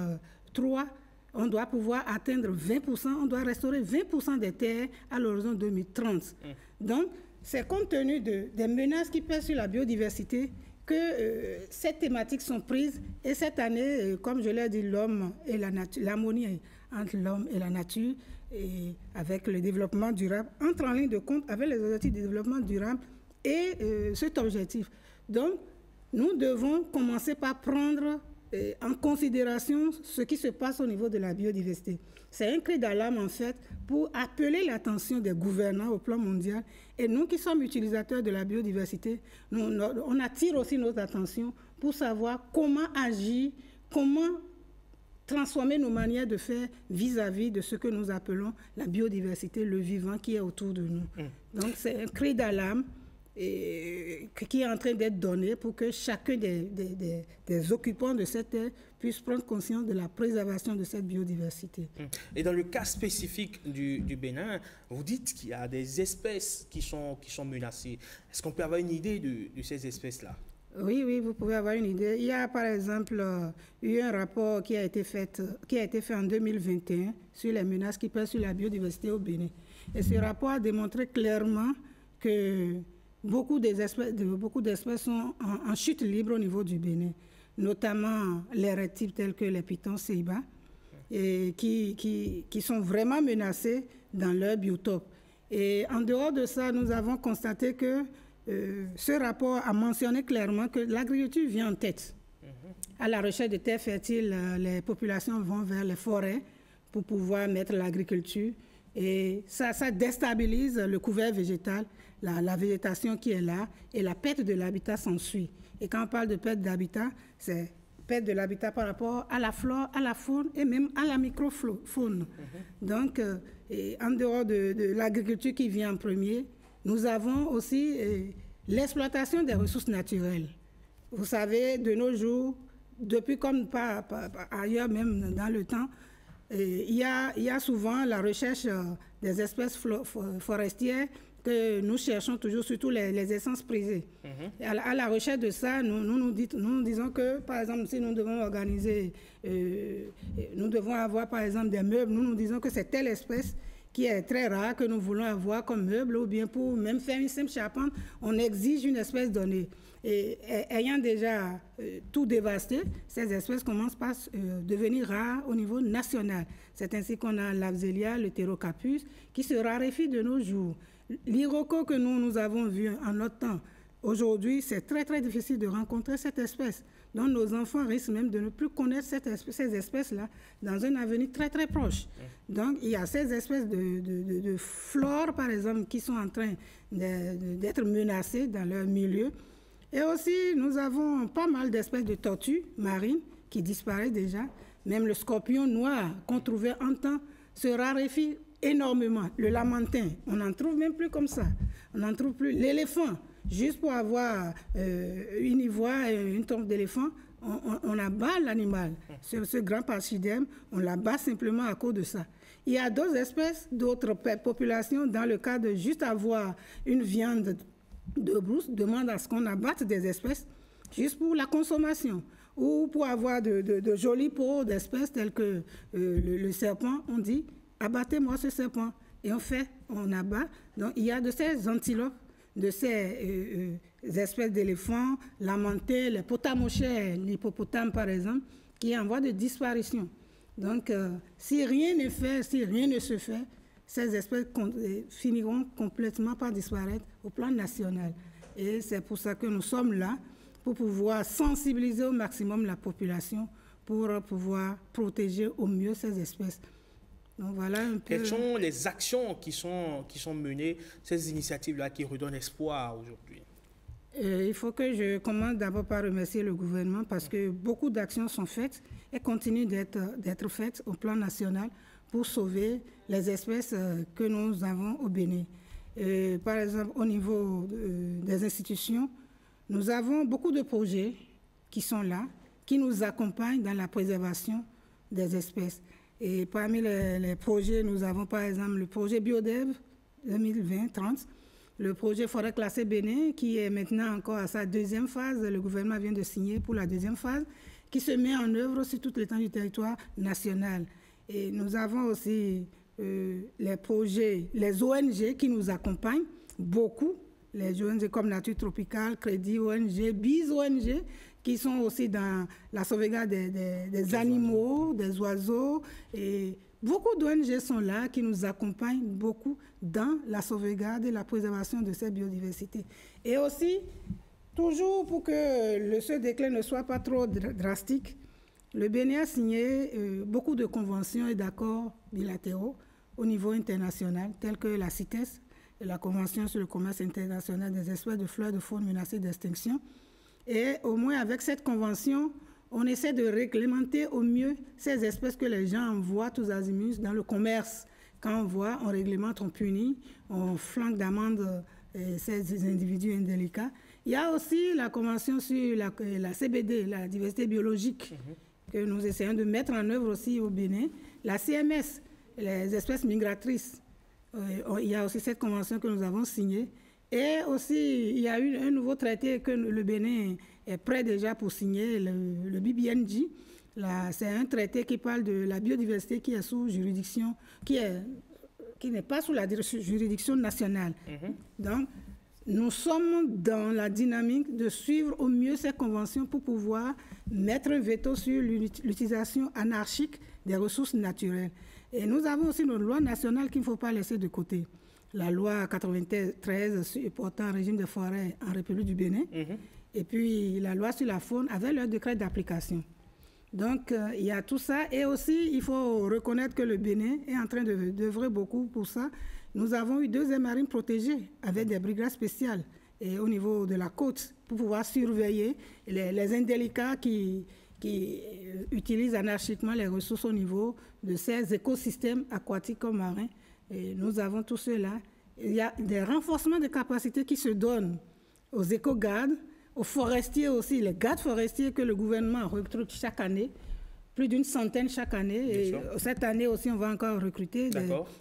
3, on doit pouvoir atteindre 20%, on doit restaurer 20% des terres à l'horizon 2030. Donc, c'est compte tenu des menaces qui pèsent sur la biodiversité que ces thématiques sont prises. Et cette année, comme je l'ai dit, l'homme et la nature, l'harmonie entre l'homme et la nature, et avec le développement durable, entre en ligne de compte avec les objectifs de développement durable et cet objectif. Donc, nous devons commencer par prendre en considération ce qui se passe au niveau de la biodiversité. C'est un cri d'alarme, en fait, pour appeler l'attention des gouvernants au plan mondial. Et nous qui sommes utilisateurs de la biodiversité, on attire aussi notre attention pour savoir comment agir, comment transformer nos manières de faire vis-à-vis de ce que nous appelons la biodiversité, le vivant qui est autour de nous. Donc, c'est un cri d'alarme qui est en train d'être donné pour que chacun des occupants de cette terre puisse prendre conscience de la préservation de cette biodiversité. Et dans le cas spécifique du Bénin, vous dites qu'il y a des espèces qui sont menacées. Est-ce qu'on peut avoir une idée de ces espèces-là? Oui, vous pouvez avoir une idée. Il y a par exemple eu un rapport qui a été fait en 2021 sur les menaces qui pèsent sur la biodiversité au Bénin. Et ce rapport a démontré clairement que beaucoup d'espèces sont en chute libre au niveau du Bénin, notamment les reptiles tels que les pitons ceiba, et qui sont vraiment menacés dans leur biotope. Et en dehors de ça, nous avons constaté que ce rapport a mentionné clairement que l'agriculture vient en tête. À la recherche de terres fertiles, les populations vont vers les forêts pour pouvoir mettre l'agriculture. Et ça déstabilise le couvert végétal, la végétation qui est là, et la perte de l'habitat s'ensuit. Et quand on parle de perte d'habitat, c'est perte de l'habitat par rapport à la flore, à la faune et même à la microfaune. Donc, en dehors de l'agriculture qui vient en premier, nous avons aussi l'exploitation des ressources naturelles. Vous savez, de nos jours, depuis comme pas ailleurs même dans le temps, il y a souvent la recherche des espèces forestières que nous cherchons toujours, surtout les essences prisées. À la recherche de ça, nous disons que, par exemple, si nous devons organiser, nous devons avoir, par exemple, des meubles, nous disons que c'est telle espèce qui est très rare que nous voulons avoir comme meuble, ou bien pour même faire une simple charpente, on exige une espèce donnée. Et ayant déjà tout dévasté, ces espèces commencent par devenir rares au niveau national. C'est ainsi qu'on a l'Afzélia, le Pterocarpus, qui se raréfie de nos jours. L'Iroko que nous avons vu en notre temps, aujourd'hui, c'est très très difficile de rencontrer cette espèce. Donc nos enfants risquent même de ne plus connaître ces espèces-là dans un avenir très très proche. Donc il y a ces espèces de flore, par exemple, qui sont en train d'être menacées dans leur milieu. Et aussi, nous avons pas mal d'espèces de tortues marines qui disparaissent déjà. Même le scorpion noir qu'on trouvait en temps se raréfie énormément. Le lamantin, on n'en trouve même plus comme ça. On n'en trouve plus. L'éléphant, juste pour avoir une ivoire et une tombe d'éléphant, on abat l'animal. Ce grand pachyderme, on l'abat simplement à cause de ça. Il y a d'autres espèces, d'autres populations, dans le cas de juste avoir une viande de brousse, demandent à ce qu'on abatte des espèces juste pour la consommation. Ou pour avoir de jolis peaux d'espèces telles que le serpent, on dit « abattez-moi ce serpent ». Et on abat. Donc il y a de ces antilopes, de ces espèces d'éléphants, lamantés, les potamochères, l'hippopotame par exemple, qui est en voie de disparition. Donc si rien n'est fait, si rien ne se fait, ces espèces finiront complètement par disparaître au plan national. Et c'est pour ça que nous sommes là, pour pouvoir sensibiliser au maximum la population, pour pouvoir protéger au mieux ces espèces. Donc voilà un peu. Quelles sont les actions qui sont menées, ces initiatives-là qui redonnent espoir aujourd'hui? Il faut que je commence d'abord par remercier le gouvernement parce que beaucoup d'actions sont faites et continuent d'être faites au plan national pour sauver les espèces que nous avons au Bénin. Par exemple, au niveau des institutions, nous avons beaucoup de projets qui sont là, qui nous accompagnent dans la préservation des espèces. Et parmi les projets, nous avons par exemple le projet Biodev 2020-30, le projet Forêt classée Bénin, qui est maintenant encore à sa deuxième phase. Le gouvernement vient de signer pour la deuxième phase, qui se met en œuvre sur toute l'étendue du territoire national. Et nous avons aussi les projets, les ONG qui nous accompagnent beaucoup, les ONG comme Nature Tropicale, Crédit ONG, BIS ONG, qui sont aussi dans la sauvegarde des animaux, des oiseaux. Et beaucoup d'ONG sont là, qui nous accompagnent beaucoup dans la sauvegarde et la préservation de cette biodiversité. Et aussi, toujours pour que ce déclin ne soit pas trop drastique, le Bénin a signé beaucoup de conventions et d'accords bilatéraux au niveau international, tels que la CITES, la Convention sur le commerce international des espèces de fleurs de faune menacées d'extinction. Et au moins avec cette convention, on essaie de réglementer au mieux ces espèces que les gens envoient tous azimuts dans le commerce. Quand on voit, on réglemente, on punit, on flanque d'amende ces individus indélicats. Il y a aussi la convention sur la CBD, la diversité biologique, que nous essayons de mettre en œuvre aussi au Bénin. La CMS, les espèces migratrices. Il y a aussi cette convention que nous avons signée. Et aussi, il y a eu un nouveau traité que le Bénin est prêt déjà pour signer, le BBNJ. C'est un traité qui parle de la biodiversité qui est sous juridiction, qui n'est pas sous la juridiction nationale. Donc, nous sommes dans la dynamique de suivre au mieux ces conventions pour pouvoir mettre un veto sur l'utilisation anarchique des ressources naturelles. Et nous avons aussi notre loi nationale qu'il ne faut pas laisser de côté. La loi 93 portant un régime de forêt en République du Bénin, et puis la loi sur la faune avec leur décret d'application. Donc, il y a tout ça. Et aussi, il faut reconnaître que le Bénin est en train d'œuvrer beaucoup pour ça. Nous avons eu 2 aires marines protégées avec des brigades spéciales et au niveau de la côte pour pouvoir surveiller les indélicats qui utilisent anarchiquement les ressources au niveau de ces écosystèmes aquatiques comme marins. Et nous avons tout cela. Il y a des renforcements de capacités qui se donnent aux éco-gardes, aux forestiers aussi, les gardes forestiers que le gouvernement recrute chaque année, plus d'une centaine chaque année. Et cette année aussi, on va encore recruter.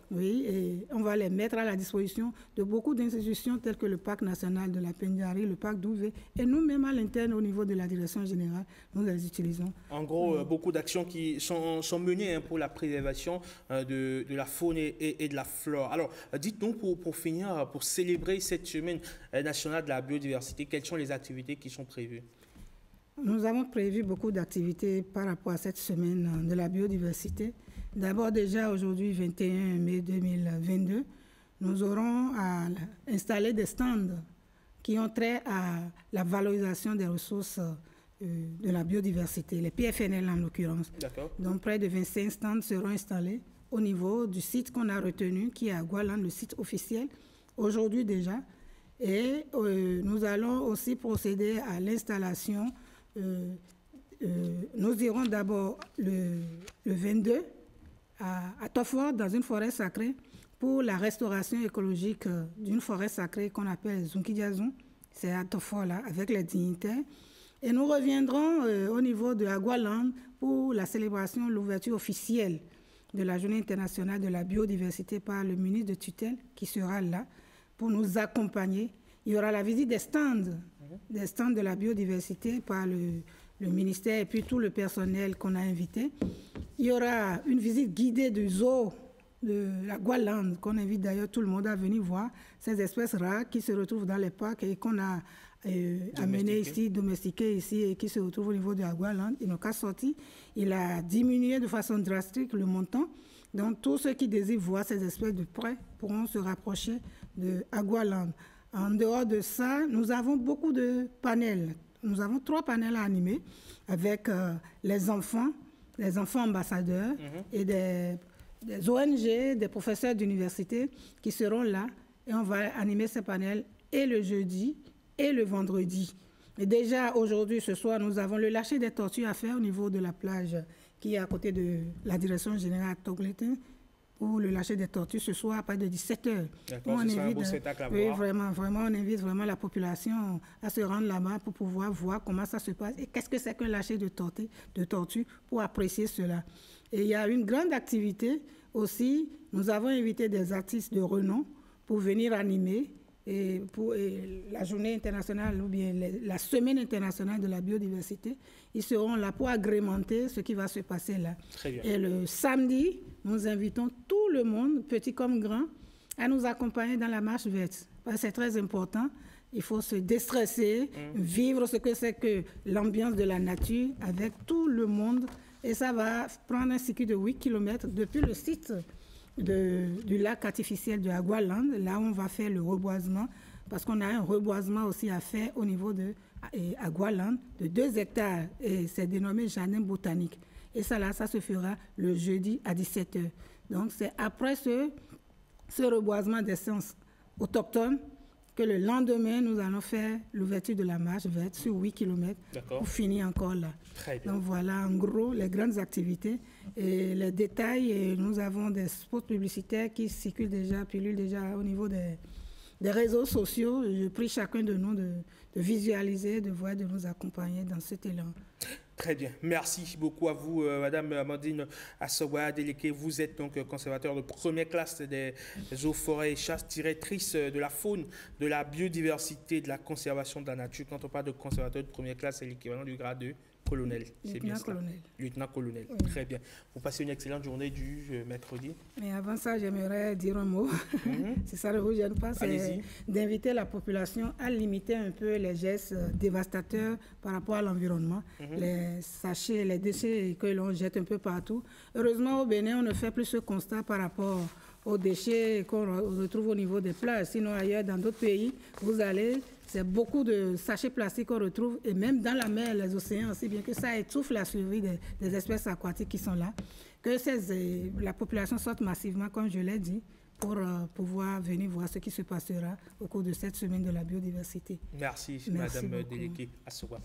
Oui, et on va les mettre à la disposition de beaucoup d'institutions telles que le Parc national de la Pendiari, le Parc d'Ouvé, et nous-mêmes à l'interne, au niveau de la direction générale, nous les utilisons. En gros, beaucoup d'actions qui sont menées pour la préservation de la faune et de la flore. Alors, dites-nous, pour finir, pour célébrer cette semaine nationale de la biodiversité, quelles sont les activités qui sont prévues? Nous avons prévu beaucoup d'activités par rapport à cette semaine de la biodiversité. D'abord, déjà aujourd'hui, 21 mai 2022, nous aurons à installer des stands qui ont trait à la valorisation des ressources de la biodiversité, les PFNL en l'occurrence. Donc, près de 25 stands seront installés au niveau du site qu'on a retenu, qui est à Goualan, le site officiel, aujourd'hui déjà. Et nous allons aussi procéder à l'installation. Nous irons d'abord le 22 à Tofort, dans une forêt sacrée, pour la restauration écologique d'une forêt sacrée qu'on appelle Zunkidiazun. C'est à Tofort, là, avec les dignitaires. Et nous reviendrons au niveau de Agualand pour la célébration, l'ouverture officielle de la Journée internationale de la biodiversité par le ministre de tutelle qui sera là pour nous accompagner. Il y aura la visite des stands de la biodiversité par le ministère et puis tout le personnel qu'on a invité. Il y aura une visite guidée du zoo de la Agualand, qu'on invite d'ailleurs tout le monde à venir voir, ces espèces rares qui se retrouvent dans les parcs et qu'on a amenées ici, domestiquées ici et qui se retrouvent au niveau de Agualand. Il n'a qu'à sortir. Il a diminué de façon drastique le montant. Donc tous ceux qui désirent voir ces espèces de près pourront se rapprocher de Agualand. En dehors de ça, nous avons beaucoup de panels. Nous avons 3 panels à animer avec les enfants ambassadeurs et des ONG, des professeurs d'université qui seront là. Et on va animer ces panels et le jeudi et le vendredi. Et déjà aujourd'hui, ce soir, nous avons le lâcher des tortues à faire au niveau de la plage qui est à côté de la direction générale Togletin, pour le lâcher des tortues ce soir à partir de 17h. D'accord, ce sera un beau spectacle à voir. Oui, vraiment, on invite vraiment la population à se rendre là-bas pour pouvoir voir comment ça se passe et qu'est-ce que c'est qu'un lâcher de tortues pour apprécier cela. Et il y a une grande activité aussi. Nous avons invité des artistes de renom pour venir animer et pour la journée internationale ou bien la semaine internationale de la biodiversité. Ils seront là pour agrémenter ce qui va se passer là. Très bien. Et le samedi, nous invitons tout le monde, petit comme grand, à nous accompagner dans la marche verte. Parce que c'est très important. Il faut se déstresser, vivre ce que c'est que l'ambiance de la nature avec tout le monde. Et ça va prendre un circuit de 8 km depuis le site du lac artificiel de Agualand, là où on va faire le reboisement, parce qu'on a un reboisement aussi à faire au niveau de Agualand de 2 hectares, et c'est dénommé jardin botanique. Et ça, là, ça se fera le jeudi à 17h. Donc, c'est après ce reboisement d'essences autochtones que le lendemain, nous allons faire l'ouverture de la marche verte sur 8 km pour finir encore là. Très bien. Donc voilà, en gros, les grandes activités et les détails. Et nous avons des spots publicitaires qui circulent déjà, pilulent déjà au niveau des réseaux sociaux. Je prie chacun de nous de visualiser, de voir, de nous accompagner dans cet élan. Très bien. Merci beaucoup à vous, Madame Amandine Assowa Deleke. Vous êtes donc conservateur de première classe des eaux, forêts et chasses, directrice de la faune, de la biodiversité, de la conservation de la nature. Quand on parle de conservateur de première classe, c'est l'équivalent du grade de colonel. C'est bien ça. Lieutenant-colonel. Oui. Très bien. Vous passez une excellente journée du mercredi. Mais avant ça, j'aimerais dire un mot. Si ça ne vous gêne pas, c'est d'inviter la population à limiter un peu les gestes dévastateurs par rapport à l'environnement. Les sachets, les déchets que l'on jette un peu partout. Heureusement, au Bénin, on ne fait plus ce constat par rapport aux déchets qu'on retrouve au niveau des plages. Sinon, ailleurs, dans d'autres pays, vous allez... C'est beaucoup de sachets plastiques qu'on retrouve, et même dans la mer, les océans aussi, bien que ça étouffe la survie des espèces aquatiques qui sont là. Que la population sorte massivement, comme je l'ai dit, pour pouvoir venir voir ce qui se passera au cours de cette semaine de la biodiversité. Merci Madame Deleke Assowa.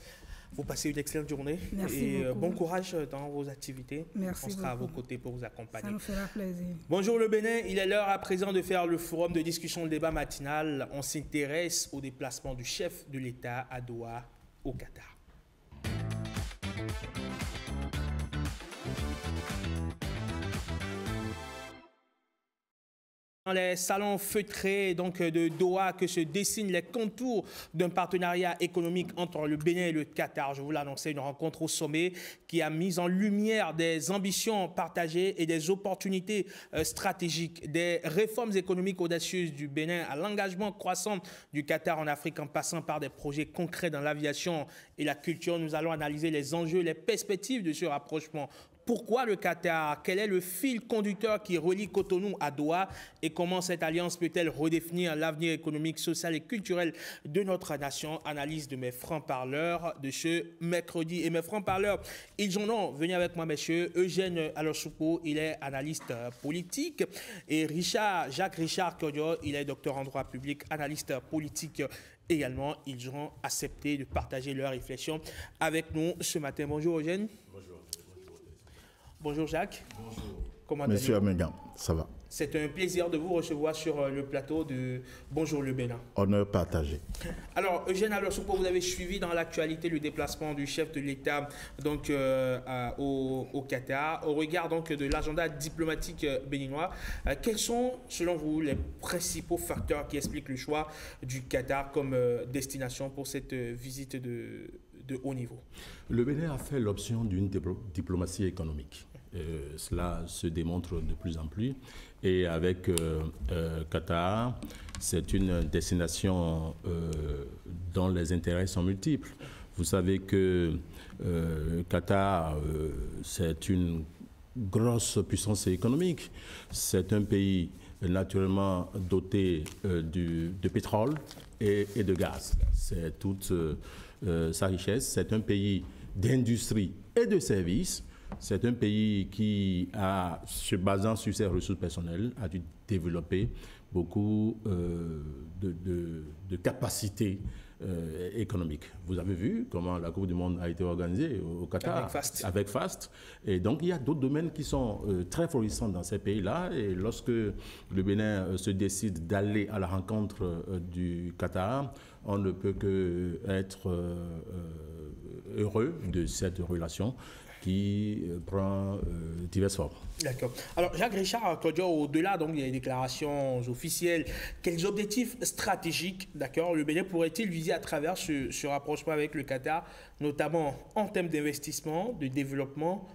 Vous passez une excellente journée. Merci et beaucoup. Bon courage dans vos activités. Merci On sera beaucoup. à vos côtés pour vous accompagner. Ça nous fera plaisir. Bonjour le Bénin, il est l'heure à présent de faire le forum de discussion, le débat matinal. On s'intéresse au déplacement du chef de l'État à Doha, au Qatar. Dans les salons feutrés donc, de Doha que se dessinent les contours d'un partenariat économique entre le Bénin et le Qatar. Je vous l'annonçais, une rencontre au sommet qui a mis en lumière des ambitions partagées et des opportunités stratégiques, des réformes économiques audacieuses du Bénin à l'engagement croissant du Qatar en Afrique en passant par des projets concrets dans l'aviation et la culture. Nous allons analyser les enjeux, les perspectives de ce rapprochement. Pourquoi le Qatar? Quel est le fil conducteur qui relie Cotonou à Doha? Et comment cette alliance peut-elle redéfinir l'avenir économique, social et culturel de notre nation? Analyse de mes francs-parleurs de ce mercredi. Et mes francs-parleurs, ils en ont. Venez avec moi, messieurs. Eugène Alosupo, il est analyste politique. Et Jacques Richard Kodio, il est docteur en droit public, analyste politique. Également, ils ont accepté de partager leurs réflexions avec nous ce matin. Bonjour Eugène. Bonjour. Bonjour Jacques. Bonjour. Comment Monsieur Amengan, ça va. C'est un plaisir de vous recevoir sur le plateau de Bonjour le Bénin. Honneur partagé. Alors, Eugène Alosupo, vous avez suivi dans l'actualité le déplacement du chef de l'État donc, au Qatar. Au regard donc, de l'agenda diplomatique béninois, quels sont, selon vous, les principaux facteurs qui expliquent le choix du Qatar comme destination pour cette visite de haut niveau? Le Bénin a fait l'option d'une diplomatie économique. Cela se démontre de plus en plus. Et avec Qatar, c'est une destination dont les intérêts sont multiples. Vous savez que Qatar, c'est une grosse puissance économique. C'est un pays naturellement doté de pétrole et de gaz. C'est toute sa richesse. C'est un pays d'industrie et de services. C'est un pays qui, se basant sur ses ressources personnelles, a dû développer beaucoup de capacités économiques. Vous avez vu comment la Coupe du Monde a été organisée au Qatar avec FAST. Et donc, il y a d'autres domaines qui sont très florissants dans ces pays-là. Et lorsque le Bénin se décide d'aller à la rencontre du Qatar, on ne peut que être heureux de cette relation qui prend diverses formes. D'accord. Alors, Jacques Richard, au-delà donc des déclarations officielles, quels objectifs stratégiques, d'accord, le Bénin pourrait-il viser à travers ce rapprochement avec le Qatar, notamment en termes d'investissement, de développement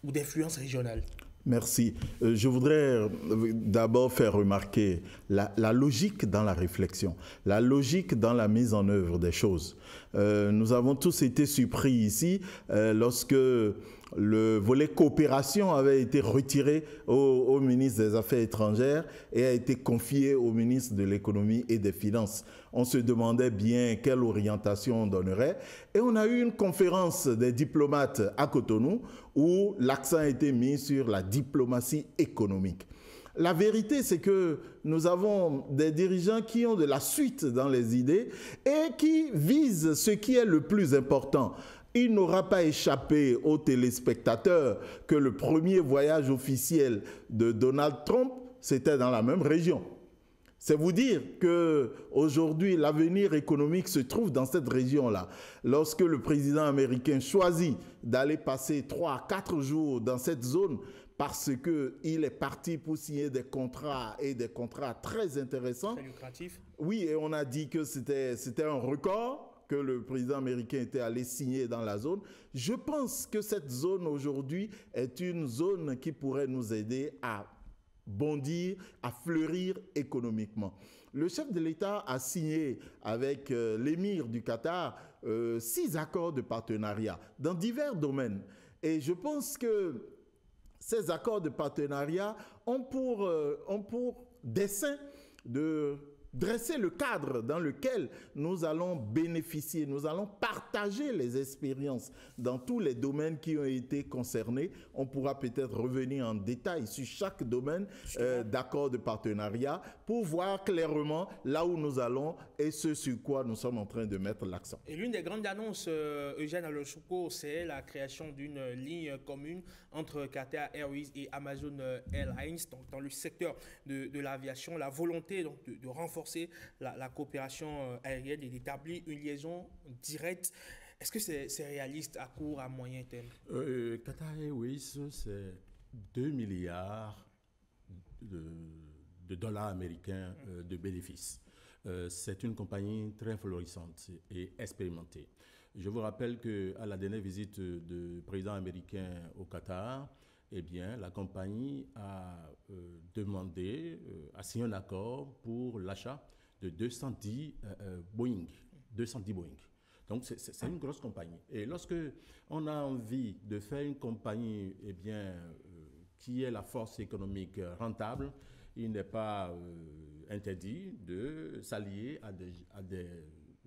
ou d'influence régionale? Merci. Je voudrais d'abord faire remarquer la logique dans la réflexion, la logique dans la mise en œuvre des choses. Nous avons tous été surpris ici lorsque le volet coopération avait été retiré au ministre des Affaires étrangères et a été confié au ministre de l'Économie et des Finances. On se demandait bien quelle orientation on donnerait. Et on a eu une conférence des diplomates à Cotonou où l'accent a été mis sur la diplomatie économique. La vérité, c'est que nous avons des dirigeants qui ont de la suite dans les idées et qui visent ce qui est le plus important. Il n'aura pas échappé aux téléspectateurs que le premier voyage officiel de Donald Trump, c'était dans la même région. C'est vous dire qu'aujourd'hui, l'avenir économique se trouve dans cette région-là. Lorsque le président américain choisit d'aller passer 3 à 4 jours dans cette zone, parce qu'il est parti pour signer des contrats et des contrats très intéressants. Très lucratifs. Oui, et on a dit que c'était un record que le président américain était allé signer dans la zone. Je pense que cette zone aujourd'hui est une zone qui pourrait nous aider à bondir, à fleurir économiquement. Le chef de l'État a signé avec l'émir du Qatar 6 accords de partenariat dans divers domaines. Et je pense que ces accords de partenariat ont pour dessein de dresser le cadre dans lequel nous allons bénéficier, nous allons partager les expériences dans tous les domaines qui ont été concernés. On pourra peut-être revenir en détail sur chaque domaine d'accord de partenariat pour voir clairement là où nous allons et ce sur quoi nous sommes en train de mettre l'accent. Et l'une des grandes annonces, Eugène Alosupo, c'est la création d'une ligne commune entre Qatar Airways et Amazon Airlines, donc dans le secteur de l'aviation, la volonté donc, de renforcer la coopération aérienne et d'établir une liaison directe. Est-ce que c'est réaliste à court, à moyen terme? Qatar Airways, c'est 2 milliards de dollars américains de bénéfices. C'est une compagnie très florissante et expérimentée. Je vous rappelle qu'à la dernière visite du président américain au Qatar, eh bien, la compagnie a demandé, a signé un accord pour l'achat de 210 Boeing. 210 Boeing. Donc, c'est une grosse compagnie. Et lorsque on a envie de faire une compagnie, eh bien, qui est la force économique rentable, il n'est pas interdit de s'allier à des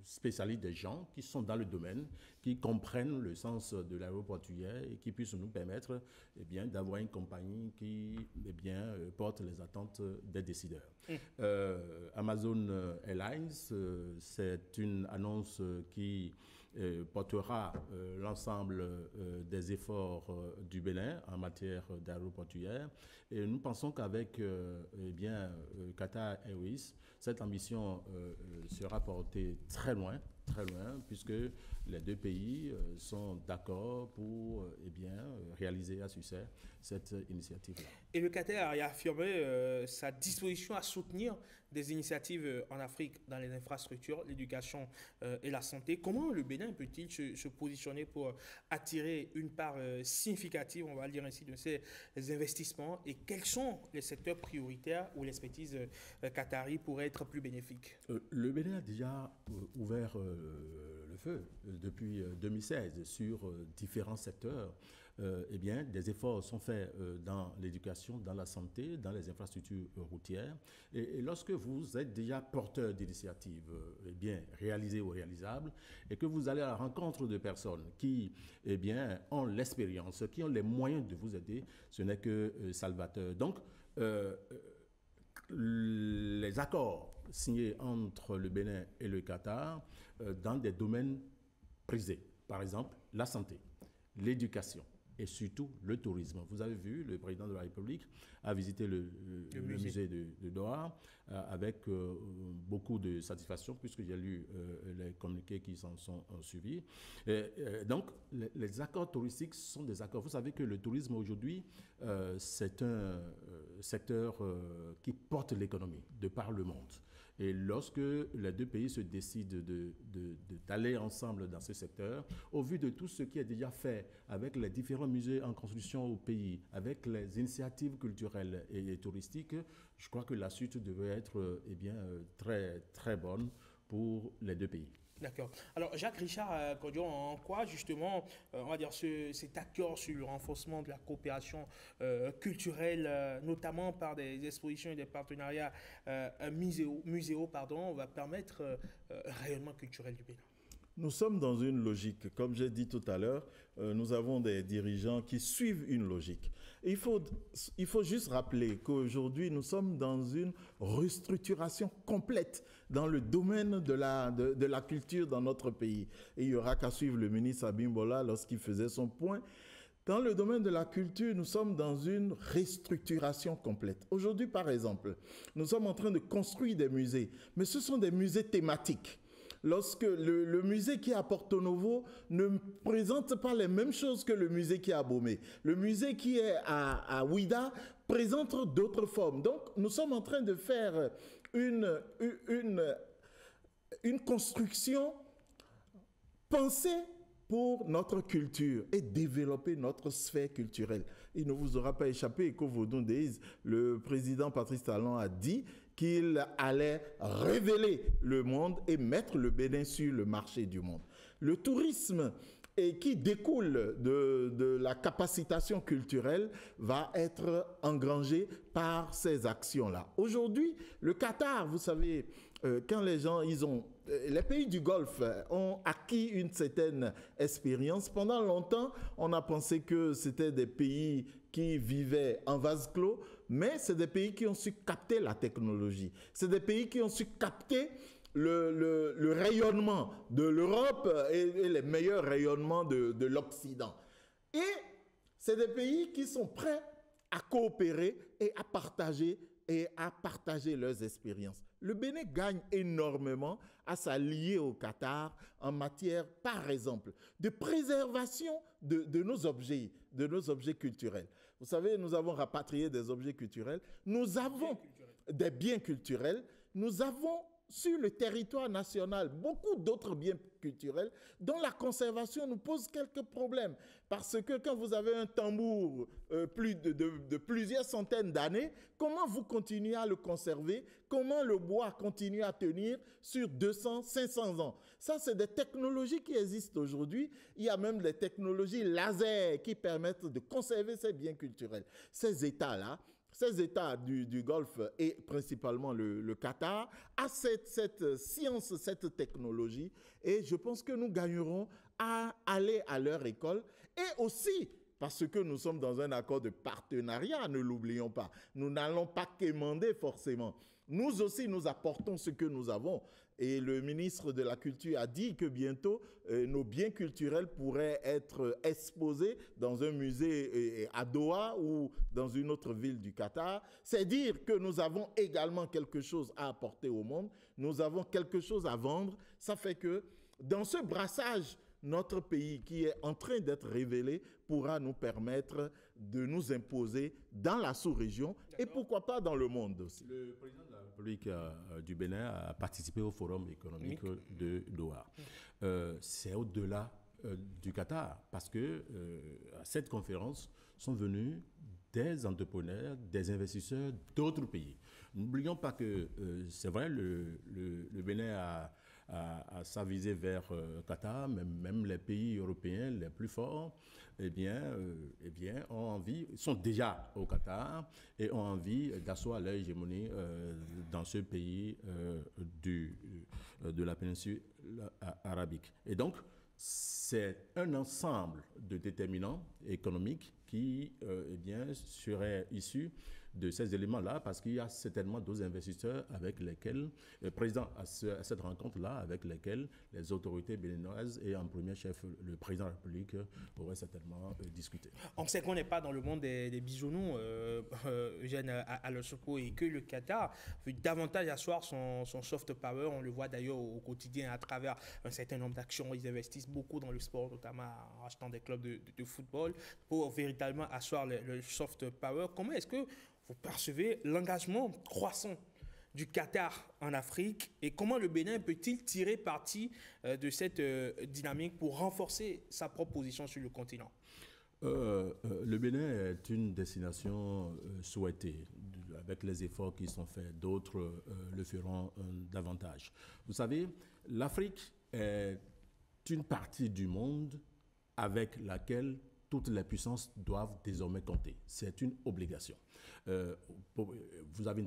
spécialistes, des gens qui sont dans le domaine, qui comprennent le sens de l'aéroportuaire et qui puissent nous permettre eh bien, d'avoir une compagnie qui eh bien, porte les attentes des décideurs. Amazon Airlines, c'est une annonce qui portera l'ensemble des efforts du Bénin en matière d'aéroportuaire. Et nous pensons qu'avec Qatar Airways, cette ambition sera portée très loin, puisque les deux pays sont d'accord pour réaliser à succès cette initiative-là. Et le Qatar a affirmé sa disposition à soutenir des initiatives en Afrique dans les infrastructures, l'éducation et la santé. Comment le Bénin peut-il se positionner pour attirer une part significative, on va le dire ainsi, de ces investissements, et quels sont les secteurs prioritaires où l'expertise qatari pourrait être plus bénéfique? Le Bénin a déjà ouvert le feu depuis 2016 sur différents secteurs. Des efforts sont faits dans l'éducation, dans la santé, dans les infrastructures routières. Et lorsque vous êtes déjà porteur d'initiatives réalisées ou réalisables, et que vous allez à la rencontre de personnes qui ont l'expérience, qui ont les moyens de vous aider, ce n'est que salvateur. Donc, les accords signés entre le Bénin et le Qatar dans des domaines prisés, par exemple la santé, l'éducation et surtout le tourisme. Vous avez vu, le président de la République a visité le musée de Doha avec beaucoup de satisfaction, puisque j'ai lu les communiqués qui s'en sont suivis. Donc, les accords touristiques sont des accords. Vous savez que le tourisme aujourd'hui, c'est un secteur qui porte l'économie de par le monde. Et lorsque les deux pays se décident d'aller ensemble dans ce secteur, au vu de tout ce qui est déjà fait avec les différents musées en construction au pays, avec les initiatives culturelles et touristiques, je crois que la suite devrait être très, très bonne pour les deux pays. D'accord. Alors, Jacques-Richard Kodion, en quoi, justement, on va dire, cet accord sur le renforcement de la coopération culturelle, notamment par des expositions et des partenariats muséaux, va permettre un rayonnement culturel du Bénin? Nous sommes dans une logique. Comme j'ai dit tout à l'heure, nous avons des dirigeants qui suivent une logique. Il faut juste rappeler qu'aujourd'hui, nous sommes dans une restructuration complète dans le domaine de la culture dans notre pays. Et il n'y aura qu'à suivre le ministre Abimbola lorsqu'il faisait son point. Dans le domaine de la culture, nous sommes dans une restructuration complète. Aujourd'hui, par exemple, nous sommes en train de construire des musées, mais ce sont des musées thématiques. Lorsque le musée qui est à Porto Novo ne présente pas les mêmes choses que le musée qui est à Bomé. Le musée qui est à Ouida présente d'autres formes. Donc, nous sommes en train de faire une construction pensée pour notre culture et développer notre sphère culturelle. Il ne vous aura pas échappé qu'au Days, le président Patrice Talon a dit qu'il allait révéler le monde et mettre le Bénin sur le marché du monde. Le tourisme qui découle de la capacitation culturelle va être engrangé par ces actions-là. Aujourd'hui, le Qatar, vous savez, quand les gens, les pays du Golfe ont acquis une certaine expérience. Pendant longtemps, on a pensé que c'était des pays qui vivaient en vase clos, mais c'est des pays qui ont su capter la technologie. C'est des pays qui ont su capter le rayonnement de l'Europe et les meilleurs rayonnements de l'Occident. Et c'est des pays qui sont prêts à coopérer et à partager leurs expériences. Le Bénin gagne énormément à s'allier au Qatar en matière, par exemple, de préservation de nos objets culturels. Vous savez, nous avons rapatrié des objets culturels, nous avons des biens culturels, nous avons sur le territoire national beaucoup d'autres biens culturels dont la conservation nous pose quelques problèmes. Parce que quand vous avez un tambour de plusieurs centaines d'années, comment vous continuez à le conserver? Comment le bois continue à tenir sur 200, 500 ans? Ça, c'est des technologies qui existent aujourd'hui. Il y a même des technologies laser qui permettent de conserver ces biens culturels. Ces États-là, ces États du Golfe et principalement le Qatar a cette science, cette technologie, et je pense que nous gagnerons à aller à leur école et aussi parce que nous sommes dans un accord de partenariat, ne l'oublions pas. Nous n'allons pas quémander forcément. Nous aussi, nous apportons ce que nous avons. Et le ministre de la Culture a dit que bientôt, nos biens culturels pourraient être exposés dans un musée à Doha ou dans une autre ville du Qatar. C'est dire que nous avons également quelque chose à apporter au monde. Nous avons quelque chose à vendre. Ça fait que dans ce brassage, notre pays qui est en train d'être révélé pourra nous permettre de nous imposer dans la sous-région et pourquoi pas dans le monde aussi. Le président de la République du Bénin a participé au forum économique de Doha. C'est au-delà du Qatar parce que à cette conférence sont venus des entrepreneurs, des investisseurs d'autres pays. N'oublions pas que c'est vrai, le Bénin a s'aviser vers Qatar, même les pays européens les plus forts, ont envie, sont déjà au Qatar et ont envie d'asseoir leur hégémonie dans ce pays de la péninsule arabique. Et donc, c'est un ensemble de déterminants économiques qui seraient issus de ces éléments-là, parce qu'il y a certainement d'autres investisseurs avec lesquels, présents à cette rencontre-là, avec lesquels les autorités béninoises et en premier chef le président de la République auraient certainement discuté. On sait qu'on n'est pas dans le monde des bisounours, Eugène Alosopo, et que le Qatar veut davantage asseoir son soft power. On le voit d'ailleurs au quotidien à travers un certain nombre d'actions. Ils investissent beaucoup dans le sport, notamment en achetant des clubs de football, pour véritablement asseoir le soft power. Comment est-ce que vous percevez l'engagement croissant du Qatar en Afrique et comment le Bénin peut-il tirer parti de cette dynamique pour renforcer sa propre position sur le continent? Le Bénin est une destination souhaitée, avec les efforts qui sont faits. D'autres le feront davantage. Vous savez, l'Afrique est une partie du monde avec laquelle toutes les puissances doivent désormais compter. C'est une obligation. Vous avez une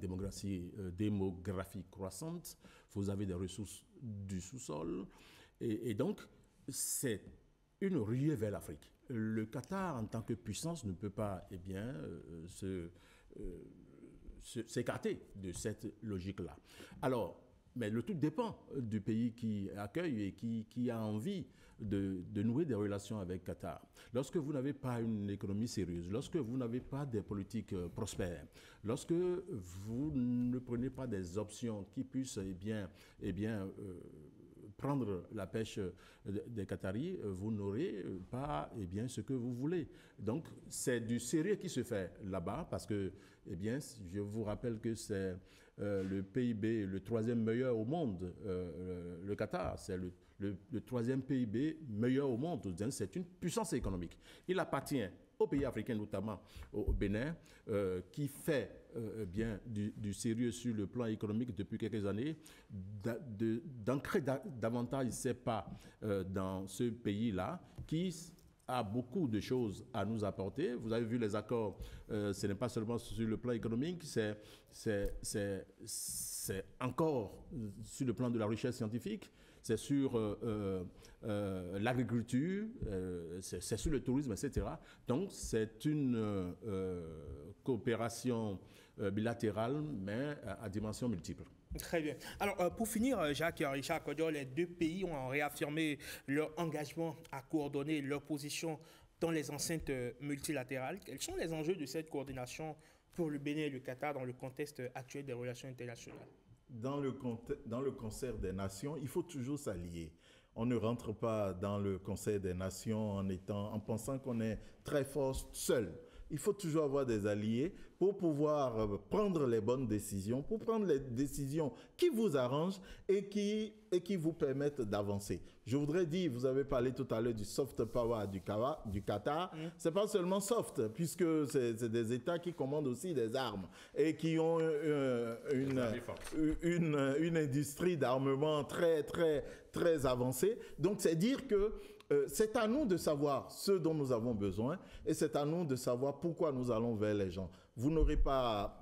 démographie croissante, vous avez des ressources du sous-sol, et donc c'est une ruée vers l'Afrique. Le Qatar, en tant que puissance, ne peut pas s'écarter de cette logique-là. Alors, mais le tout dépend du pays qui accueille et qui a envie de nouer des relations avec Qatar. Lorsque vous n'avez pas une économie sérieuse, lorsque vous n'avez pas des politiques prospères, lorsque vous ne prenez pas des options qui puissent prendre la pêche des Qataris, vous n'aurez pas ce que vous voulez. Donc, c'est du sérieux qui se fait là-bas parce que, je vous rappelle que c'est le PIB le troisième meilleur au monde. Le Qatar, c'est le troisième PIB meilleur au monde. C'est une puissance économique. Il appartient aux pays africains, notamment au Bénin, qui fait du sérieux sur le plan économique depuis quelques années, d'ancrer davantage ses pas dans ce pays-là, qui a beaucoup de choses à nous apporter. Vous avez vu les accords, ce n'est pas seulement sur le plan économique, c'est encore sur le plan de la richesse scientifique, c'est sur l'agriculture, c'est sur le tourisme, etc. Donc, c'est une coopération bilatérale, mais à dimension multiple. Très bien. Alors, pour finir, Jacques et Richard Kodjo, les deux pays ont réaffirmé leur engagement à coordonner leur position dans les enceintes multilatérales. Quels sont les enjeux de cette coordination pour le Bénin et le Qatar dans le contexte actuel des relations internationales? Dans le concert des nations, il faut toujours s'allier. On ne rentre pas dans le concert des nations en pensant qu'on est très fort seul. Il faut toujours avoir des alliés pour pouvoir prendre les bonnes décisions, pour prendre les décisions qui vous arrangent et qui vous permettent d'avancer. Je voudrais dire, vous avez parlé tout à l'heure du soft power du Qatar. C'est pas seulement soft, puisque c'est des États qui commandent aussi des armes et qui ont une industrie d'armement très, très, très avancée. Donc, c'est dire que c'est à nous de savoir ce dont nous avons besoin et c'est à nous de savoir pourquoi nous allons vers les gens. Vous n'aurez pas,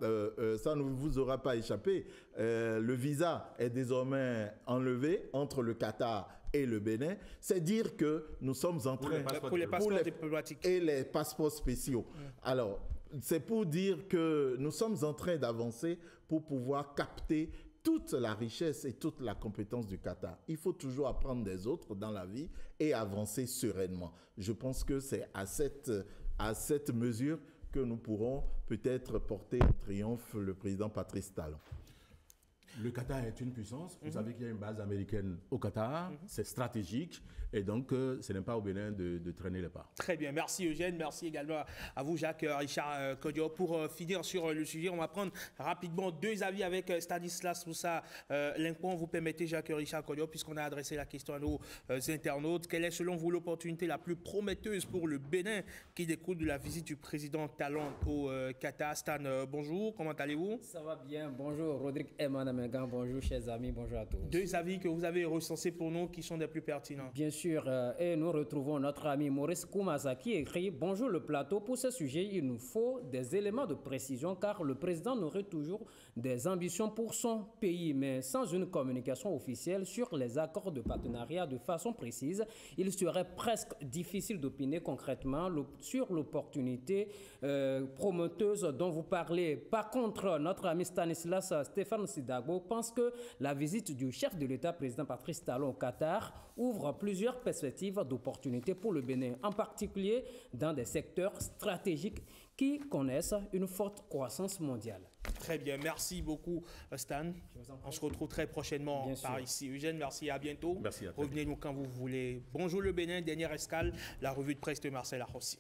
ça ne vous aura pas échappé. Le visa est désormais enlevé entre le Qatar et le Bénin, c'est dire que nous sommes en train... Pour les passeports diplomatiques. Et les passeports spéciaux. Alors, c'est pour dire que nous sommes en train d'avancer pour pouvoir capter toute la richesse et toute la compétence du Qatar. Il faut toujours apprendre des autres dans la vie et avancer sereinement. Je pense que c'est à cette mesure que nous pourrons peut-être porter au triomphe le président Patrice Talon. Le Qatar est une puissance. Vous savez qu'il y a une base américaine au Qatar. C'est stratégique. Et donc, ce n'est pas au Bénin de traîner les pas. Très bien. Merci Eugène. Merci également à vous, Jacques Richard Kodio. Pour finir sur le sujet, on va prendre rapidement deux avis avec Stanislas Moussa Lincoln. Vous permettez, Jacques Richard Kodio, puisqu'on a adressé la question à nos internautes. Quelle est selon vous l'opportunité la plus prometteuse pour le Bénin qui découle de la visite du président Talon au Qatar? Stan, bonjour. Comment allez-vous? Ça va bien. Bonjour, Rodrigue et Madame. Bonjour chers amis, bonjour à tous. Deux avis que vous avez recensés pour nous qui sont des plus pertinents. Bien sûr, et nous retrouvons notre ami Maurice Koumasa qui écrit « Bonjour le plateau, pour ce sujet, il nous faut des éléments de précision car le président aurait toujours des ambitions pour son pays, mais sans une communication officielle sur les accords de partenariat de façon précise, il serait presque difficile d'opiner concrètement sur l'opportunité prometteuse dont vous parlez. Par contre, notre ami Stanislas Stéphane Sidagbo pense que la visite du chef de l'État, président Patrice Talon au Qatar, ouvre plusieurs perspectives d'opportunités pour le Bénin, en particulier dans des secteurs stratégiques qui connaissent une forte croissance mondiale. Très bien, merci beaucoup Stan. On se retrouve très prochainement par ici. Eugène, merci, à bientôt. Merci à toi. Revenez-nous quand vous voulez. Bonjour le Bénin, dernière escale, la revue de presse de Marcel Arrossi.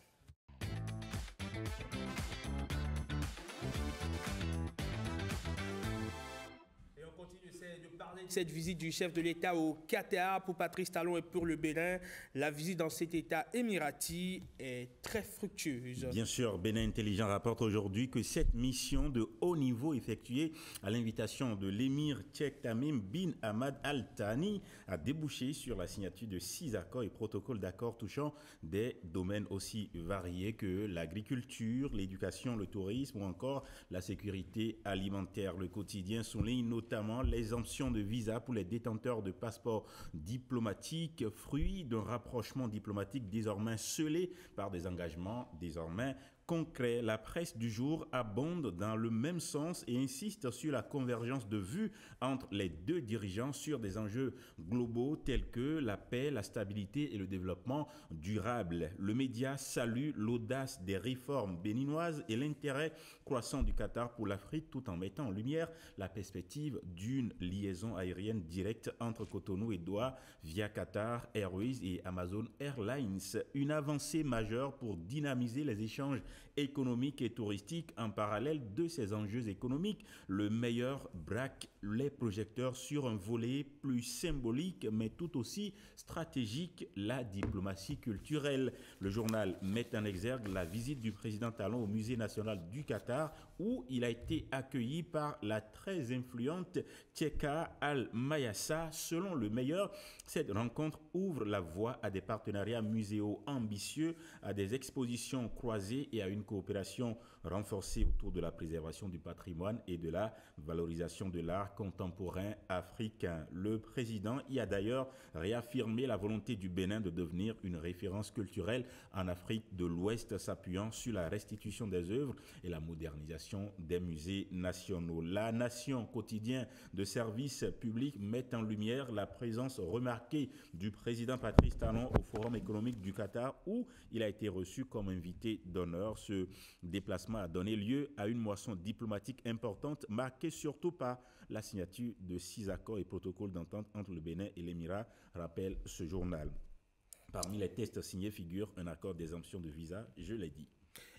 De parler de cette visite du chef de l'État au Qatar pour Patrice Talon et pour le Bénin. La visite dans cet État émirati est très fructueuse. Bien sûr, Bénin Intelligent rapporte aujourd'hui que cette mission de haut niveau effectuée à l'invitation de l'émir tchèque Tamim bin Hamad Al Thani a débouché sur la signature de 6 accords et protocoles d'accords touchant des domaines aussi variés que l'agriculture, l'éducation, le tourisme ou encore la sécurité alimentaire. Le quotidien souligne notamment l'exemption de visa pour les détenteurs de passeports diplomatiques, fruit d'un rapprochement diplomatique désormais scellé par des engagements désormais concret. La presse du jour abonde dans le même sens et insiste sur la convergence de vues entre les deux dirigeants sur des enjeux globaux tels que la paix, la stabilité et le développement durable. Le média salue l'audace des réformes béninoises et l'intérêt croissant du Qatar pour l'Afrique tout en mettant en lumière la perspective d'une liaison aérienne directe entre Cotonou et Doha via Qatar Airways et Amazon Airlines. Une avancée majeure pour dynamiser les échanges économiques et touristiques en parallèle de ces enjeux économiques. Le meilleur braque les projecteurs sur un volet plus symbolique mais tout aussi stratégique, la diplomatie culturelle. Le journal met en exergue la visite du président Talon au musée national du Qatar où il a été accueilli par la très influente Tcheka Al-Mayassa. Selon le meilleur, cette rencontre ouvre la voie à des partenariats muséaux ambitieux, à des expositions croisées et à une coopération renforcée autour de la préservation du patrimoine et de la valorisation de l'art contemporain africain. Le président y a d'ailleurs réaffirmé la volonté du Bénin de devenir une référence culturelle en Afrique de l'Ouest, s'appuyant sur la restitution des œuvres et la modernisation des musées nationaux. La Nation, quotidien de service public, met en lumière la présence remarquée du président Patrice Talon au Forum économique du Qatar où il a été reçu comme invité d'honneur. Ce déplacement a donné lieu à une moisson diplomatique importante marquée surtout par la signature de 6 accords et protocoles d'entente entre le Bénin et l'Émirat, rappelle ce journal. Parmi les textes signés figure un accord d'exemption de visa, je l'ai dit.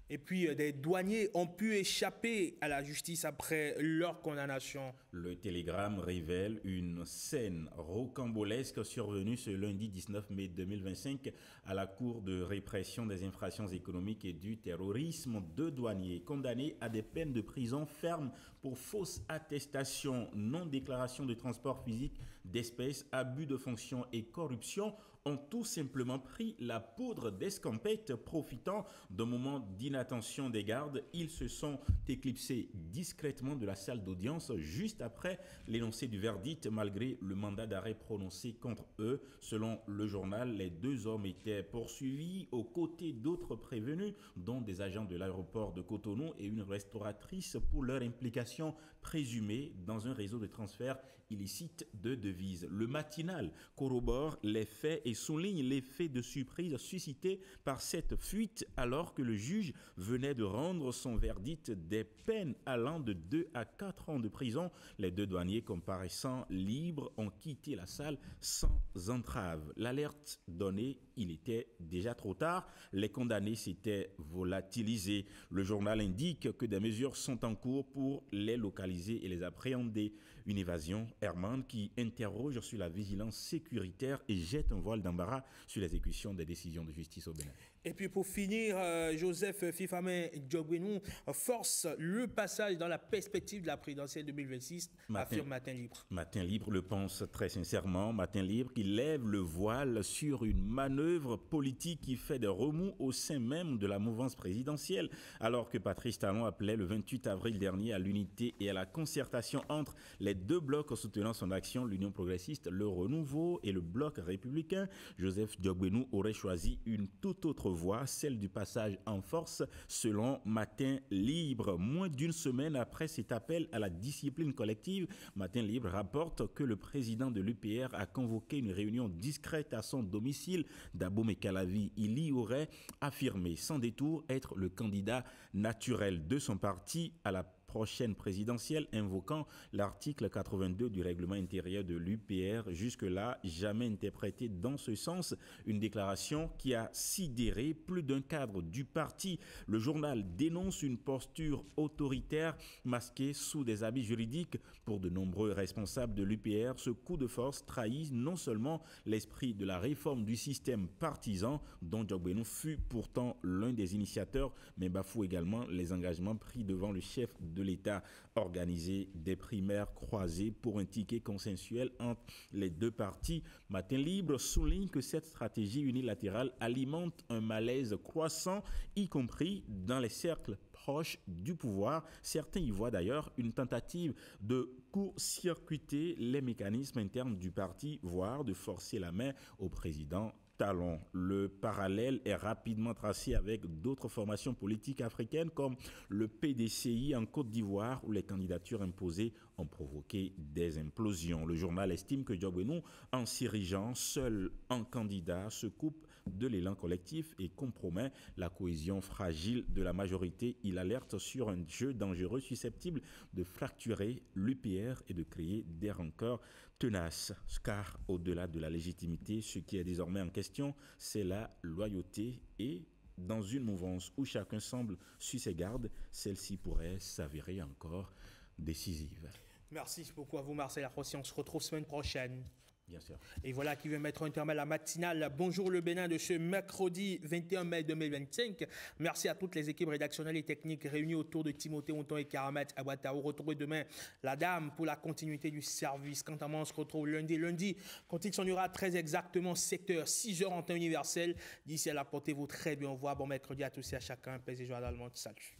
Et puis, des douaniers ont pu échapper à la justice après leur condamnation. Le Télégramme révèle une scène rocambolesque survenue ce lundi 19 mai 2025 à la Cour de répression des infractions économiques et du terrorisme. 2 douaniers condamnés à des peines de prison ferme pour fausse attestation, non-déclaration de transport physique d'espèces, abus de fonction et corruption ont tout simplement pris la poudre d'escampette. Profitant d'un moment d'inattention des gardes, ils se sont éclipsés discrètement de la salle d'audience juste après l'énoncé du verdict, malgré le mandat d'arrêt prononcé contre eux. Selon le journal, les deux hommes étaient poursuivis aux côtés d'autres prévenus, dont des agents de l'aéroport de Cotonou et une restauratrice, pour leur implication présumée dans un réseau de transfert illicite de devises. Le matinal corrobore les faits et souligne l'effet de surprise suscité par cette fuite alors que le juge venait de rendre son verdict des peines allant de 2 à 4 ans de prison. Les deux douaniers comparaissant libres ont quitté la salle sans entrave. L'alerte donnée, il était déjà trop tard. Les condamnés s'étaient volatilisés. Le journal indique que des mesures sont en cours pour les localiser et les appréhender. Une évasion, Herman, qui interroge sur la vigilance sécuritaire et jette un voile d'embarras sur l'exécution des décisions de justice au Bénin. Et puis pour finir, Joseph Fifamé Diogbenou force le passage dans la perspective de la présidentielle 2026, affirme Matin Libre. Matin Libre le pense très sincèrement. Matin Libre qui lève le voile sur une manœuvre politique qui fait des remous au sein même de la mouvance présidentielle, alors que Patrice Talon appelait le 28 avril dernier à l'unité et à la concertation entre les deux blocs soutenant son action, l'Union progressiste, le Renouveau et le bloc républicain. Joseph Diogbenou aurait choisi une toute autre voie, celle du passage en force, selon Matin Libre. Moins d'une semaine après cet appel à la discipline collective, Matin Libre rapporte que le président de l'UPR a convoqué une réunion discrète à son domicile d'Abomey-Calavi. Il y aurait affirmé sans détour être le candidat naturel de son parti à la prochaine présidentielle, invoquant l'article 82 du règlement intérieur de l'UPR, jusque-là jamais interprété dans ce sens, une déclaration qui a sidéré plus d'un cadre du parti. Le journal dénonce une posture autoritaire masquée sous des habits juridiques. Pour de nombreux responsables de l'UPR, ce coup de force trahit non seulement l'esprit de la réforme du système partisan, dont Diogbenou fut pourtant l'un des initiateurs, mais bafoue également les engagements pris devant le chef de l'État. Organiser des primaires croisées pour un ticket consensuel entre les deux partis. Matin Libre souligne que cette stratégie unilatérale alimente un malaise croissant, y compris dans les cercles proches du pouvoir. Certains y voient d'ailleurs une tentative de court-circuiter les mécanismes internes du parti, voire de forcer la main au président Talon. Le parallèle est rapidement tracé avec d'autres formations politiques africaines comme le PDCI en Côte d'Ivoire, où les candidatures imposées ont provoqué des implosions. Le journal estime que Diogbenou, en s'érigeant seul en candidat, se coupe de l'élan collectif et compromet la cohésion fragile de la majorité. Il alerte sur un jeu dangereux susceptible de fracturer l'UPR et de créer des rancœurs tenaces. Car au-delà de la légitimité, ce qui est désormais en question, c'est la loyauté, et dans une mouvance où chacun semble sur ses gardes, celle-ci pourrait s'avérer encore décisive. Merci beaucoup à vous, Marcel Arrossi. On se retrouve semaine prochaine. Bien sûr. Et voilà qui vient mettre un terme à la matinale. Bonjour le Bénin de ce mercredi 21 mai 2025. Merci à toutes les équipes rédactionnelles et techniques réunies autour de Timothée Honton et Karamat Abouataou. Retrouvez demain la dame pour la continuité du service. Quant à moi, on se retrouve lundi. Lundi, quand il s'en ira très exactement 7h, 6h en temps universel. D'ici là, portez-vous très bien. Au revoir. Bon mercredi à tous et à chacun. Paix et joie dans le monde. Salut.